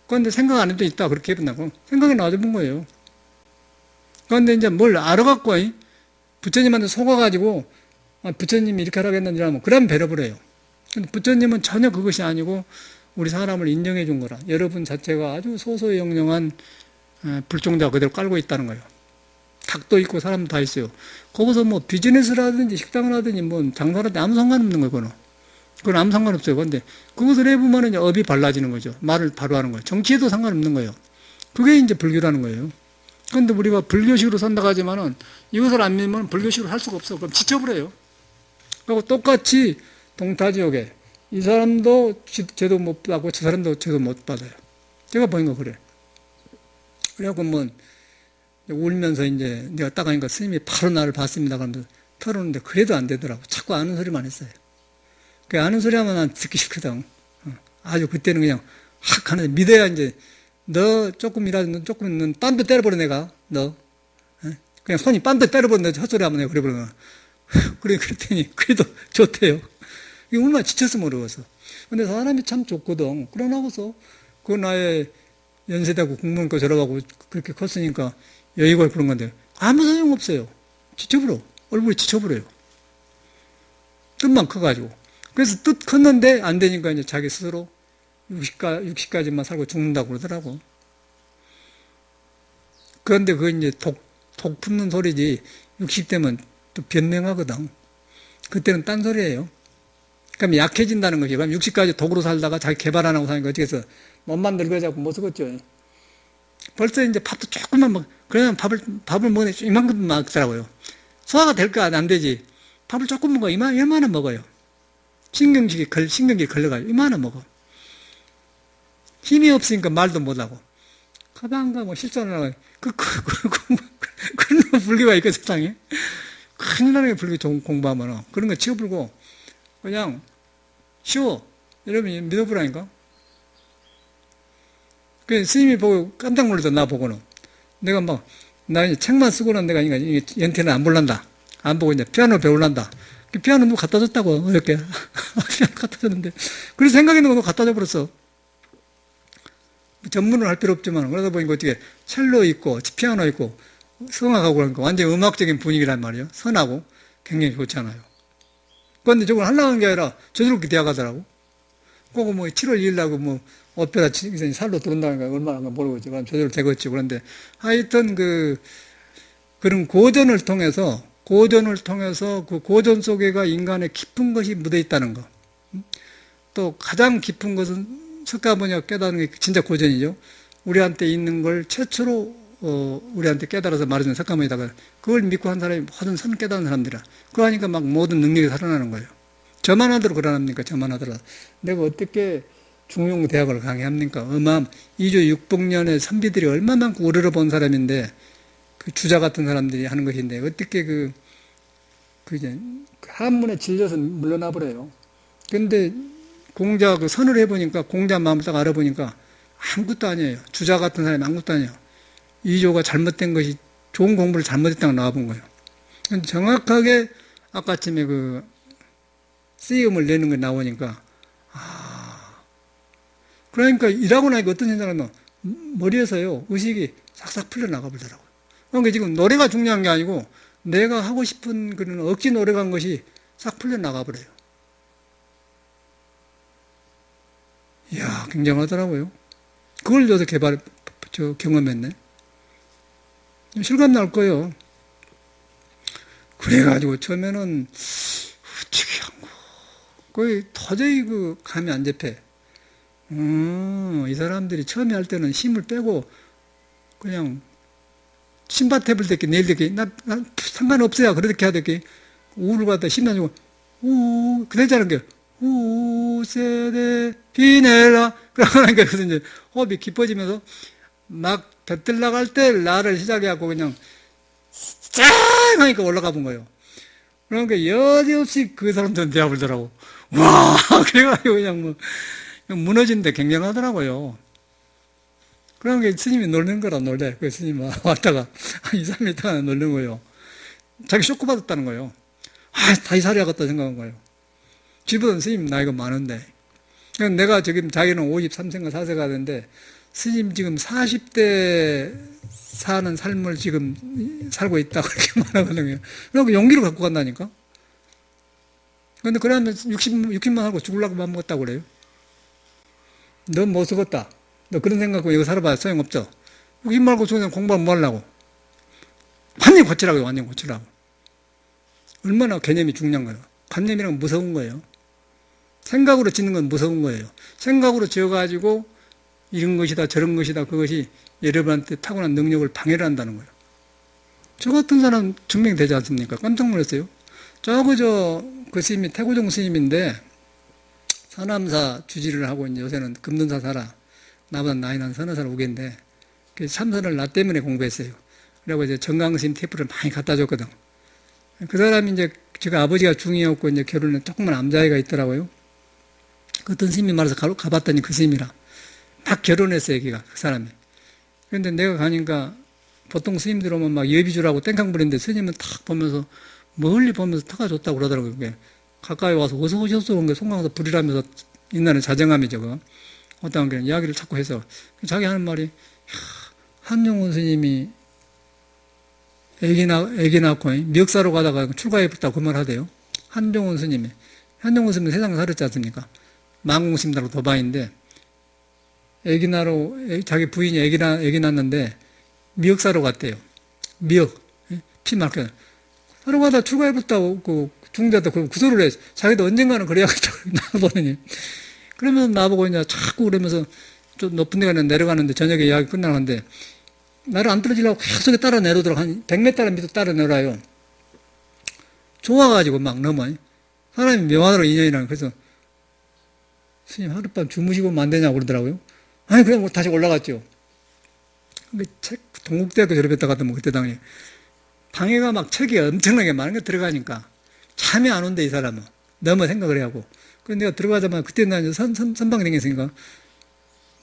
그런데 생각 안 해도 있다. 그렇게 해본다고. 생각이 놔줘본 거예요. 그런데 이제 뭘 알아갖고 부처님한테 속아가지고 부처님이 이렇게 하라고 했는지 하면 그러면 배려버려요. 근데 부처님은 전혀 그것이 아니고 우리 사람을 인정해 준 거라. 여러분 자체가 아주 소소영령한 불종자 그대로 깔고 있다는 거예요. 닭도 있고 사람도 다 있어요. 거기서 뭐 비즈니스를 하든지 식당을 하든지 뭐 장사를 하든지 아무 상관없는 거예요. 그건 아무 상관없어요. 그런데 그것을 해보면 이제 업이 발라지는 거죠. 말을 바로 하는 거예요. 정치에도 상관없는 거예요. 그게 이제 불교라는 거예요. 그런데 우리가 불교식으로 산다고 하지만은 이것을 안 믿으면 불교식으로 할 수가 없어. 그럼 지쳐버려요. 그리고 똑같이 동타지옥에 이 사람도 죄도 못 받고 저 사람도 죄도 못 받아요. 제가 보니까 그래. 그래갖고 뭐 울면서 이제 내가 딱 하니까 스님이 바로 나를 봤습니다. 그러면서 털어놓는데 그래도 안 되더라고. 자꾸 아는 소리만 했어요. 그 아는 소리 하면 난 듣기 싫거든. 아주 그때는 그냥 확 하는데 믿어야 이제 너 조금이라도 너 조금은 빰도 때려버려 내가 너 그냥 손이 빰도 때려버려 너 헛소리 하면 내가 그래버려. 그래 그랬더니 그래도 좋대요. 이게 얼마나 지쳐서 모르겠어. 근데 사람이 참 좋거든. 그러나고서 그 나의 연세대고 공무원과 졸업하고 그렇게 컸으니까 여의고 그런 건데 아무 소용없어요. 지쳐버려. 얼굴이 지쳐버려요. 뜻만 커가지고. 그래서 뜻 컸는데 안 되니까 이제 자기 스스로 60까지만 살고 죽는다고 그러더라고. 그런데 그거 이제 독 품는 소리지 60대면 또 변명하거든. 그때는 딴 소리예요. 그럼 약해진다는 거지. 그럼 60까지 독으로 살다가 자기 개발 안 하고 사니까 어떻게 해서 몸만 늙어자고 못 쓰겠죠. 벌써 이제 밥도 조금만 그러면 밥을 먹네. 이만큼 먹더라고요. 소화가 될까? 안 되지. 밥을 조금 먹어. 이만한 먹어요. 신경질이 걸려가지고 이만한 먹어. 힘이 없으니까 말도 못하고. 가방가 뭐 실천을 하고. 그런 불교가 있고 세상에. 큰일 나는 게 불교 공부하면 그런 거 치워불고 그냥 쉬워. 여러분이 믿어보라니까. 그 스님이 보고 깜짝 놀랐다. 나 보고는. 내가 나 이제 책만 쓰고는 내가 연태는 안 볼란다. 안 보고 이제 피아노 배울란다. 피아노 누구 갖다 줬다고, 어렵게. 피아노 갖다 줬는데. 그래서 생각 있는 거 갖다 줘버렸어. 전문을 할 필요 없지만, 그러다 보니까 어떻게 첼로 있고, 피아노 있고, 성악하고 그러니까 완전 음악적인 분위기란 말이에요. 선하고 굉장히 좋잖아요. 그런데 저걸 하려고 하는 게 아니라 저절로 대학 가더라고. 그거 뭐 7월 2일 날고 뭐 오페라 살로 들어온다는 거 얼마나 모르겠지. 그럼 저절로 되겠지. 그런데 하여튼 그런 고전을 통해서 그 고전 속에가 인간의 깊은 것이 묻어 있다는 거. 또 가장 깊은 것은 석가모니가 깨달은 게 진짜 고전이죠. 우리한테 있는 걸 최초로 우리한테 깨달아서 말해준 석가모니다가 그걸 믿고 한 사람이 모든 선 깨달은 사람들이라. 그거 하니까 막 모든 능력이 살아나는 거예요. 저만 하더라도 그러랍니까? 저만 하더라도. 내가 어떻게 중용대학을 강의합니까? 이조 육복년의 선비들이 얼마만큼 우러러본 사람인데 그 주자 같은 사람들이 하는 것인데 어떻게 이제 한문에 질려서 물러나 버려요. 근데 공자 선을 해보니까 공자 마음을 딱 알아보니까 아무것도 아니에요. 주자 같은 사람이 아무것도 아니에요. 이조가 잘못된 것이 좋은 공부를 잘못했다고 나와본 거예요. 정확하게 아까 아침에 쓰임을 내는 게 나오니까 그러니까 일하고 나니까 어떤 생각을 하면 머리에서요 의식이 싹싹 풀려나가 버리더라고요. 그러니까 지금 노래가 중요한 게 아니고 내가 하고 싶은 그런 억지 노래가 한 것이 싹 풀려나가 버려요. 이야, 굉장하더라고요. 그걸 저도 경험했네. 실감 날 거예요. 그래가지고 처음에는 어떻게 한 거. 거의 도저히 감이 안 잡혀. 이 사람들이 처음에 할 때는 힘을 빼고 그냥 신밧 해볼 때께 내일 때께 나 상관없어요. 그렇게 하듯이 우를 갖다 신나지고 그랬잖아요. 게 우세대 비내라 그러니까 그래서 이제 호흡이 깊어지면서 막 뱉들 나갈 때 나를 시작해갖고 그냥 짱 하니까 올라가 본 거예요. 그러니까 여지없이 그 사람들은 대화불더라고. 와 그래가지고 그냥 뭐 무너지는데 굉장하더라고요. 그러니까 스님이 놀는 거라 놀래. 그 스님 왔다가 2, 3일 동안 놀는 거예요. 자기 쇼크 받았다는 거예요. 다시 살아야겠다 생각한 거예요. 집은 스님 나이가 많은데. 내가 지금 자기는 53세인가 4세가 되는데 스님 지금 40대 사는 삶을 지금 살고 있다고 그렇게 말하거든요. 그러니까 용기를 갖고 간다니까. 근데 그러면 60만 하고 죽으려고 맘 먹었다고 그래요. 넌 못 쓰겠다. 너 그런 생각하고 여기 살아봐야 소용없죠. 입 말고 죽으면 공부하면 뭐 하려고. 완전히 고치라고요. 완전히 고치라고. 얼마나 개념이 중요한 거예요. 관념이란 건 무서운 거예요. 생각으로 짓는 건 무서운 거예요. 생각으로 지어가지고 이런 것이다 저런 것이다 그것이 여러분한테 타고난 능력을 방해를 한다는 거예요. 저 같은 사람 증명되지 않습니까? 깜짝 놀랐어요. 그 스님이 태고종 스님인데 서남사 주지를 하고 이제 요새는 금둔사 살아. 나보다 나이 난 서너 살 오겠는데 참선을 나 때문에 공부했어요. 그리고 이제 정강스님 테이프를 많이 갖다 줬거든. 그 사람이 이제 제가 아버지가 중이었고 이제 결혼에 조그만 남자아이가 있더라고요. 그 어떤 스님이 말해서 가봤더니 그 스님이라 막 결혼했어요, 애기가 그 사람이. 그런데 내가 가니까 보통 스님들 오면 막 예비 주라고 땡깡 부리는데 스님은 탁 보면서 멀리 보면서 타가줬다고 그러더라고요. 그게. 가까이 와서 어서 오셨어 그런 게 송강서 부리라면서 옛날에 자정함이 저거 어떤 게 이야기를 자꾸 해서 자기 하는 말이 한용운 스님이 애기 낳고 미역사로 가다가 출가해버렸다고 그 말 하대요. 한용운 스님이 세상에 살았지 않습니까? 망공심다로 도바인데 자기 부인이 애기 낳았는데 미역사로 갔대요. 미역 피 막혀 사러 가다 출가해버렸다고 중대도 그 소리를 해. 자기도 언젠가는 그래야겠다고 나보더니 그러면서 나보고 이제 자꾸 그러면서 좀 높은 데 내려가는데 저녁에 이야기 끝나는데 나를 안 떨어지려고 계속 따라 내려오더라고. 한 100m 밑으로 따라 내려와요. 좋아가지고 막 넘어. 사람이 묘하더라고 인연이랑. 그래서 스님 하룻밤 주무시고 안 되냐고 그러더라고요. 아니 그냥 뭐 다시 올라갔죠. 동국대학교 졸업했다 갔더니 그때 당시에 방해가 막 책이 엄청나게 많은 게 들어가니까 잠이 안 온대 이 사람은. 너무 생각을 해하고. 그래서 내가 들어가자마자 그때 나 이제 선방댕했으니까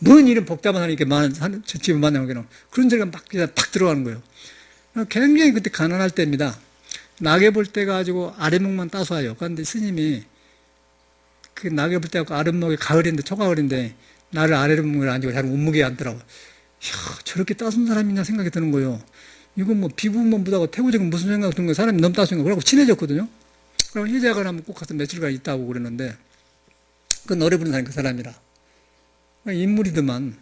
뭔 이런 복잡한 사람이 이렇게 많은 집을 만나면 그런 소리가 막 그냥 팍 들어가는 거예요. 굉장히 그때 가난할 때입니다. 낙엽 볼 때 가지고 아랫목만 따서 와요. 그런데 스님이 그 낙엽 볼 때 갖고 아랫목이 가을인데 초가을인데 나를 아랫목을 앉고 자기 몸무게에 앉더라고. 이야, 저렇게 따순 사람이 있나 생각이 드는 거예요. 이건 뭐 비부만 보다가 태고적인 무슨 생각 드는 거예요. 사람이 너무 따순 거. 그러고 친해졌거든요. 그럼 희재학을 하면 꼭 가서 며칠간 있다고 그러는데 그 노래 부르는 사람이 그 사람이라. 인물이더만.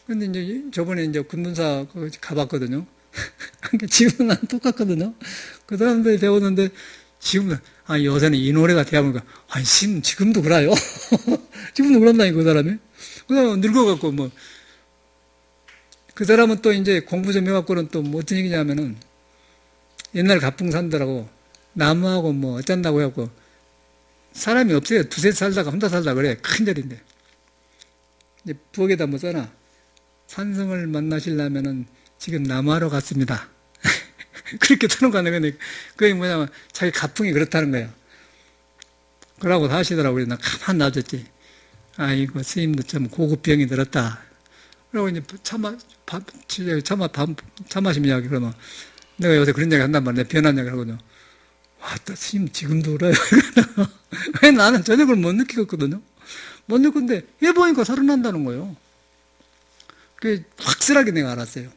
근데 이제 저번에 이제 금둔사 가봤거든요. 지금은 난 똑같거든요. 그 사람들이 배웠는데 지금은, 요새는 이 노래가 대하니까, 지금도 그래요. 지금도 그런다니까, 그 사람이. 그 사람은 늙어갖고 뭐, 그 사람은 또 이제 공부 좀 해갖고는 또 뭐 어떤 얘기냐면은 옛날 갑풍산들하고 나무하고 뭐 어쩐다고 해갖고 사람이 없어요. 두세 살다가 혼자 살다 그래. 큰절인데. 이제 부엌에다 뭐 써놔. 산성을 만나시려면은 지금 나무하러 갔습니다. 그렇게 틀어가는 건데, 그게 뭐냐면 자기 가풍이 그렇다는 거예요. 그러고 하시더라고요. 나 가만 놔뒀지. 아이고, 스님도 참 고급 병이 들었다. 그러고 이제 차 마시면 이야기 그러면 내가 요새 그런 이야기 한단 말이야. 변한 이야기 하거든요. 와, 스님 지금도 울어요. 왜 나는 저녁을 못 느끼겠거든요. 못 느끼는데 해보니까 살아난다는 거예요. 그게 확실하게 내가 알았어요.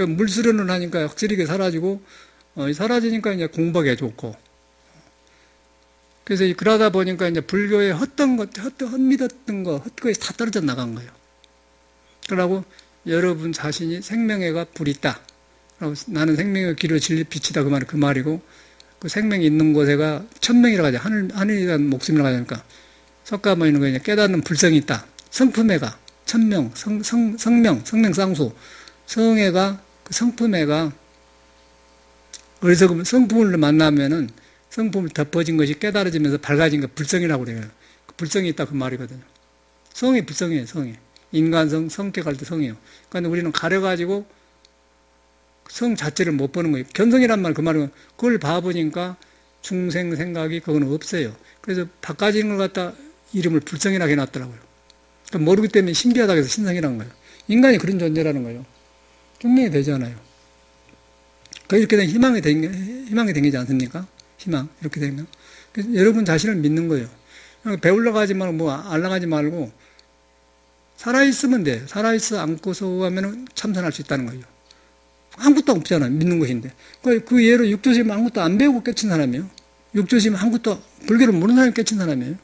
물수련을 하니까 확실히 사라지고, 사라지니까 이제 공부하기가 좋고. 그래서 그러다 보니까 이제 불교의 헛믿었던 거, 헛것이 다 떨어져 나간 거예요. 그러고 여러분 자신이 생명에가 불이 있다. 그리고 나는 생명의 길을 진리 빛이다. 그 말이고, 그 생명이 있는 곳에가 천명이라고 하죠. 하늘이라는 목숨이라고 하니까. 석가모니는 그냥 깨닫는 불성이 있다. 성품애가, 천명, 성명 쌍수. 성애가, 그 성품애가, 어디서 성품을 만나면은 성품을 덮어진 것이 깨달아지면서 밝아진 것 불성이라고 그래요. 그 불성이 있다. 그 말이거든요. 성이 불성이에요, 성이. 인간성, 성격할 때 성이에요. 그런데 우리는 가려가지고 성 자체를 못 보는 거예요. 견성이란 말, 그 말은 그걸 봐보니까 중생 생각이 그건 없어요. 그래서 바꿔지는 걸 갖다 이름을 불성이라고 해놨더라고요. 그러니까 모르기 때문에 신기하다고 해서 신성이라는 거예요. 인간이 그런 존재라는 거예요. 증명이 되잖아요. 이렇게 된 희망이 생기지 않습니까? 희망, 이렇게 되면. 그래서 여러분 자신을 믿는 거예요. 배우러 가지 말고, 알아가지 말고, 살아있으면 돼. 살아있어 안고서 하면 참선할 수 있다는 거예요. 아무것도 없잖아요. 믿는 것인데. 그 예로 육조심 아무것도 안 배우고 깨친 사람이에요. 육조심 아무것도, 불교를 모르는 사람이 깨친 사람이에요.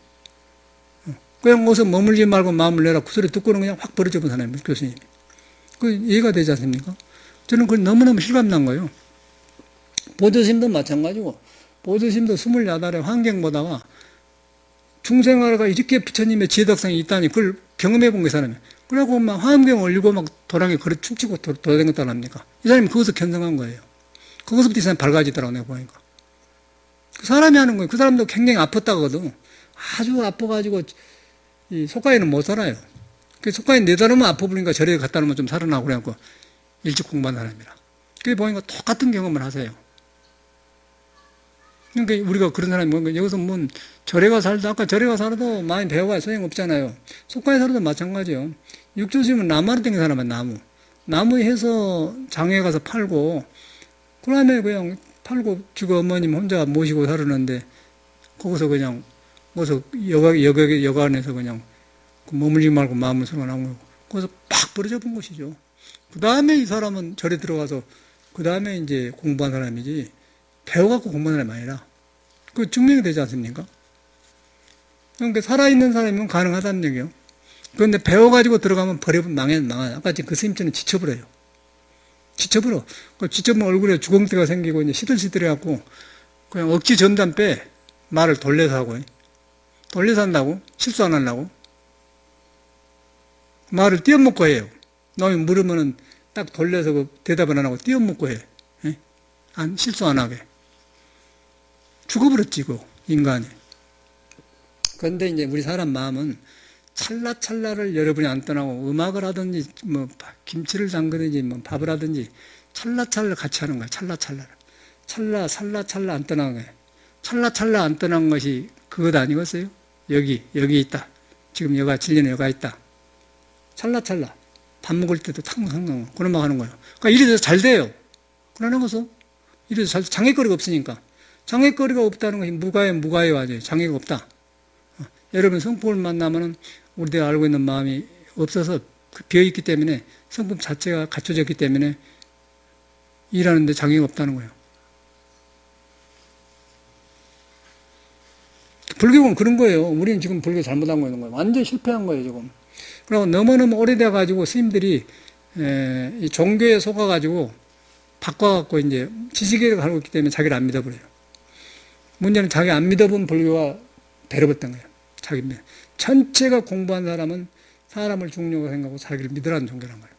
그냥 어서 머물지 말고 마음을 내라. 그 소리 듣고는 그냥 확 버려져본 사람이에요. 교수님이. 그 이해가 되지 않습니까? 저는 그걸 너무너무 실감난 거예요. 보조심도 마찬가지고, 보조심도 28의 환경 보다가 중생화가 이렇게 부처님의 지혜덕성이 있다니 그걸 경험해 본 게 사람이에요. 그래갖고 막 화엄경 올리고 막 도랑에 걸어 춤추고 돌아다녔다는 합니까? 이 사람이 거기서 견성한 거예요. 거기서부터 이 사람이 밝아지더라고, 내가 보니까. 그 사람이 하는 거예요. 그 사람도 굉장히 아팠다거든. 아주 아파가지고, 이 속가에는 못 살아요. 그 속가에 내다르면 아파 보니까 절에 갔다 오면 좀 살아나고 그래갖고 일찍 공부한 사람이라. 그게 보니까 똑같은 경험을 하세요. 그러니까 우리가 그런 사람이 뭔가 여기서 절에 가 살도 아까 절에 가 살아도 많이 배워야 소용없잖아요. 속가에 살아도 마찬가지요. 육조심은 나무로 된 사람은 나무 해서 장에 가서 팔고 그다음에 그냥 팔고 주고 어머님 혼자 모시고 살았는데 거기서 그냥 여관에서 그냥 머물지 말고 마음을 설어나고 거기서 팍 버려져 본 것이죠. 그 다음에 이 사람은 절에 들어가서 그 다음에 이제 공부한 사람이지 배워갖고 공부한 사람이 아니라 그 증명이 되지 않습니까? 그러니까 살아있는 사람이면 가능하다는 얘기예요. 그런데 배워가지고 들어가면 망해요. 아까 그 스님처럼 지쳐버려요. 지쳐버리면 얼굴에 주걱대가 생기고 이제 시들시들해갖고 그냥 억지 전담 빼 말을 돌려서 하고 돌려서 한다고 실수 안 하려고 말을 띄엄먹고 해요. 너희 물으면은 딱 돌려서 그 대답을 안 하고 띄엄먹고 해. 실수 안 하게. 죽어버렸지, 인간이. 그런데 이제 우리 사람 마음은 찰나찰나를 여러분이 안 떠나고 음악을 하든지, 김치를 담그든지, 밥을 하든지, 찰나찰나를 같이 하는 거야, 찰나찰나를. 찰나 안 떠나는 거야. 찰나 안 떠난 것이 그것 아니겠어요? 여기 있다. 지금 여가, 진리는 여가 있다. 찰나. 밥 먹을 때도 항상 그런 말 하는 거예요. 그러니까 이래서 잘 돼요. 그러는 것은 이래서 장애거리가 없으니까. 장애거리가 없다는 것이 무가예요, 아주. 장애가 없다. 여러분 성품을 만나면은 우리가 알고 있는 마음이 없어서 비어있기 때문에 성품 자체가 갖춰졌기 때문에 일하는데 장애가 없다는 거예요. 불교는 그런 거예요. 우리는 지금 불교 잘못하고 있는 거예요. 완전히 실패한 거예요, 지금. 그리고 너무너무 오래돼가지고 스님들이 이 종교에 속아가지고 바꿔갖고 이제 지식에 가고 있기 때문에 자기를 안 믿어버려요. 문제는 자기 안 믿어본 불교가 배려버렸던 거예요. 자기 전체가 공부한 사람은 사람을 중요하게 생각하고 자기를 믿으라는 종교란 거예요.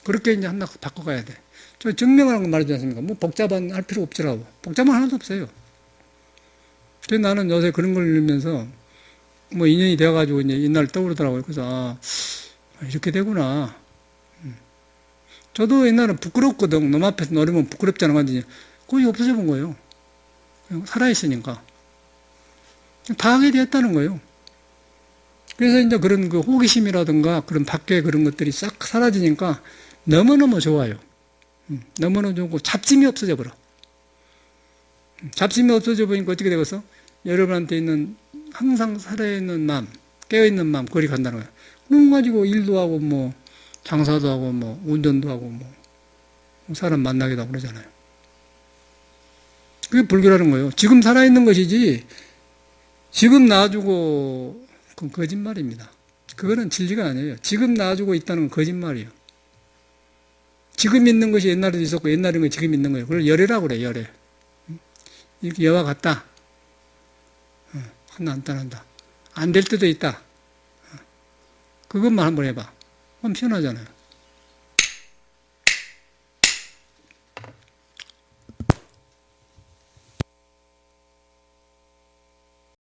그렇게 이제 하나 바꿔가야 돼. 저 증명하는 거 말하지 않습니까? 복잡한 할 필요 없지라고. 복잡한 하나도 없어요. 그래서 나는 요새 그런 걸 읽으면서 인연이 되어가지고 이제 옛날 떠오르더라고요. 그래서 이렇게 되구나. 저도 옛날에 부끄럽거든. 놈 앞에서 노래면 부끄럽지 않은 건지 거의 없어져 본 거예요. 살아있으니까. 다 하게 되었다는 거예요. 그래서 이제 그런 그 호기심이라든가 그런 밖에 그런 것들이 싹 사라지니까 너무너무 좋아요. 너무너무 좋고 잡심이 없어져 버려. 잡심이 없어져 보니까 어떻게 되겠어? 여러분한테 있는 항상 살아있는 마음, 깨어있는 마음, 거리 간다는 거예요. 그런 가지고 일도 하고 장사도 하고 운전도 하고 사람 만나기도 하고 그러잖아요. 그게 불교라는 거예요. 지금 살아있는 것이지, 지금 놔주고, 그건 거짓말입니다. 그거는 진리가 아니에요. 지금 놔주고 있다는 건 거짓말이에요. 지금 있는 것이 옛날에도 있었고, 옛날에 있는 건 지금 있는 거예요. 그걸 열애라고 그래요, 열애. 이렇게 여와 같다. 하나 안 떠난다. 안 될 때도 있다. 그것만 한번 해봐. 그럼 편하잖아요.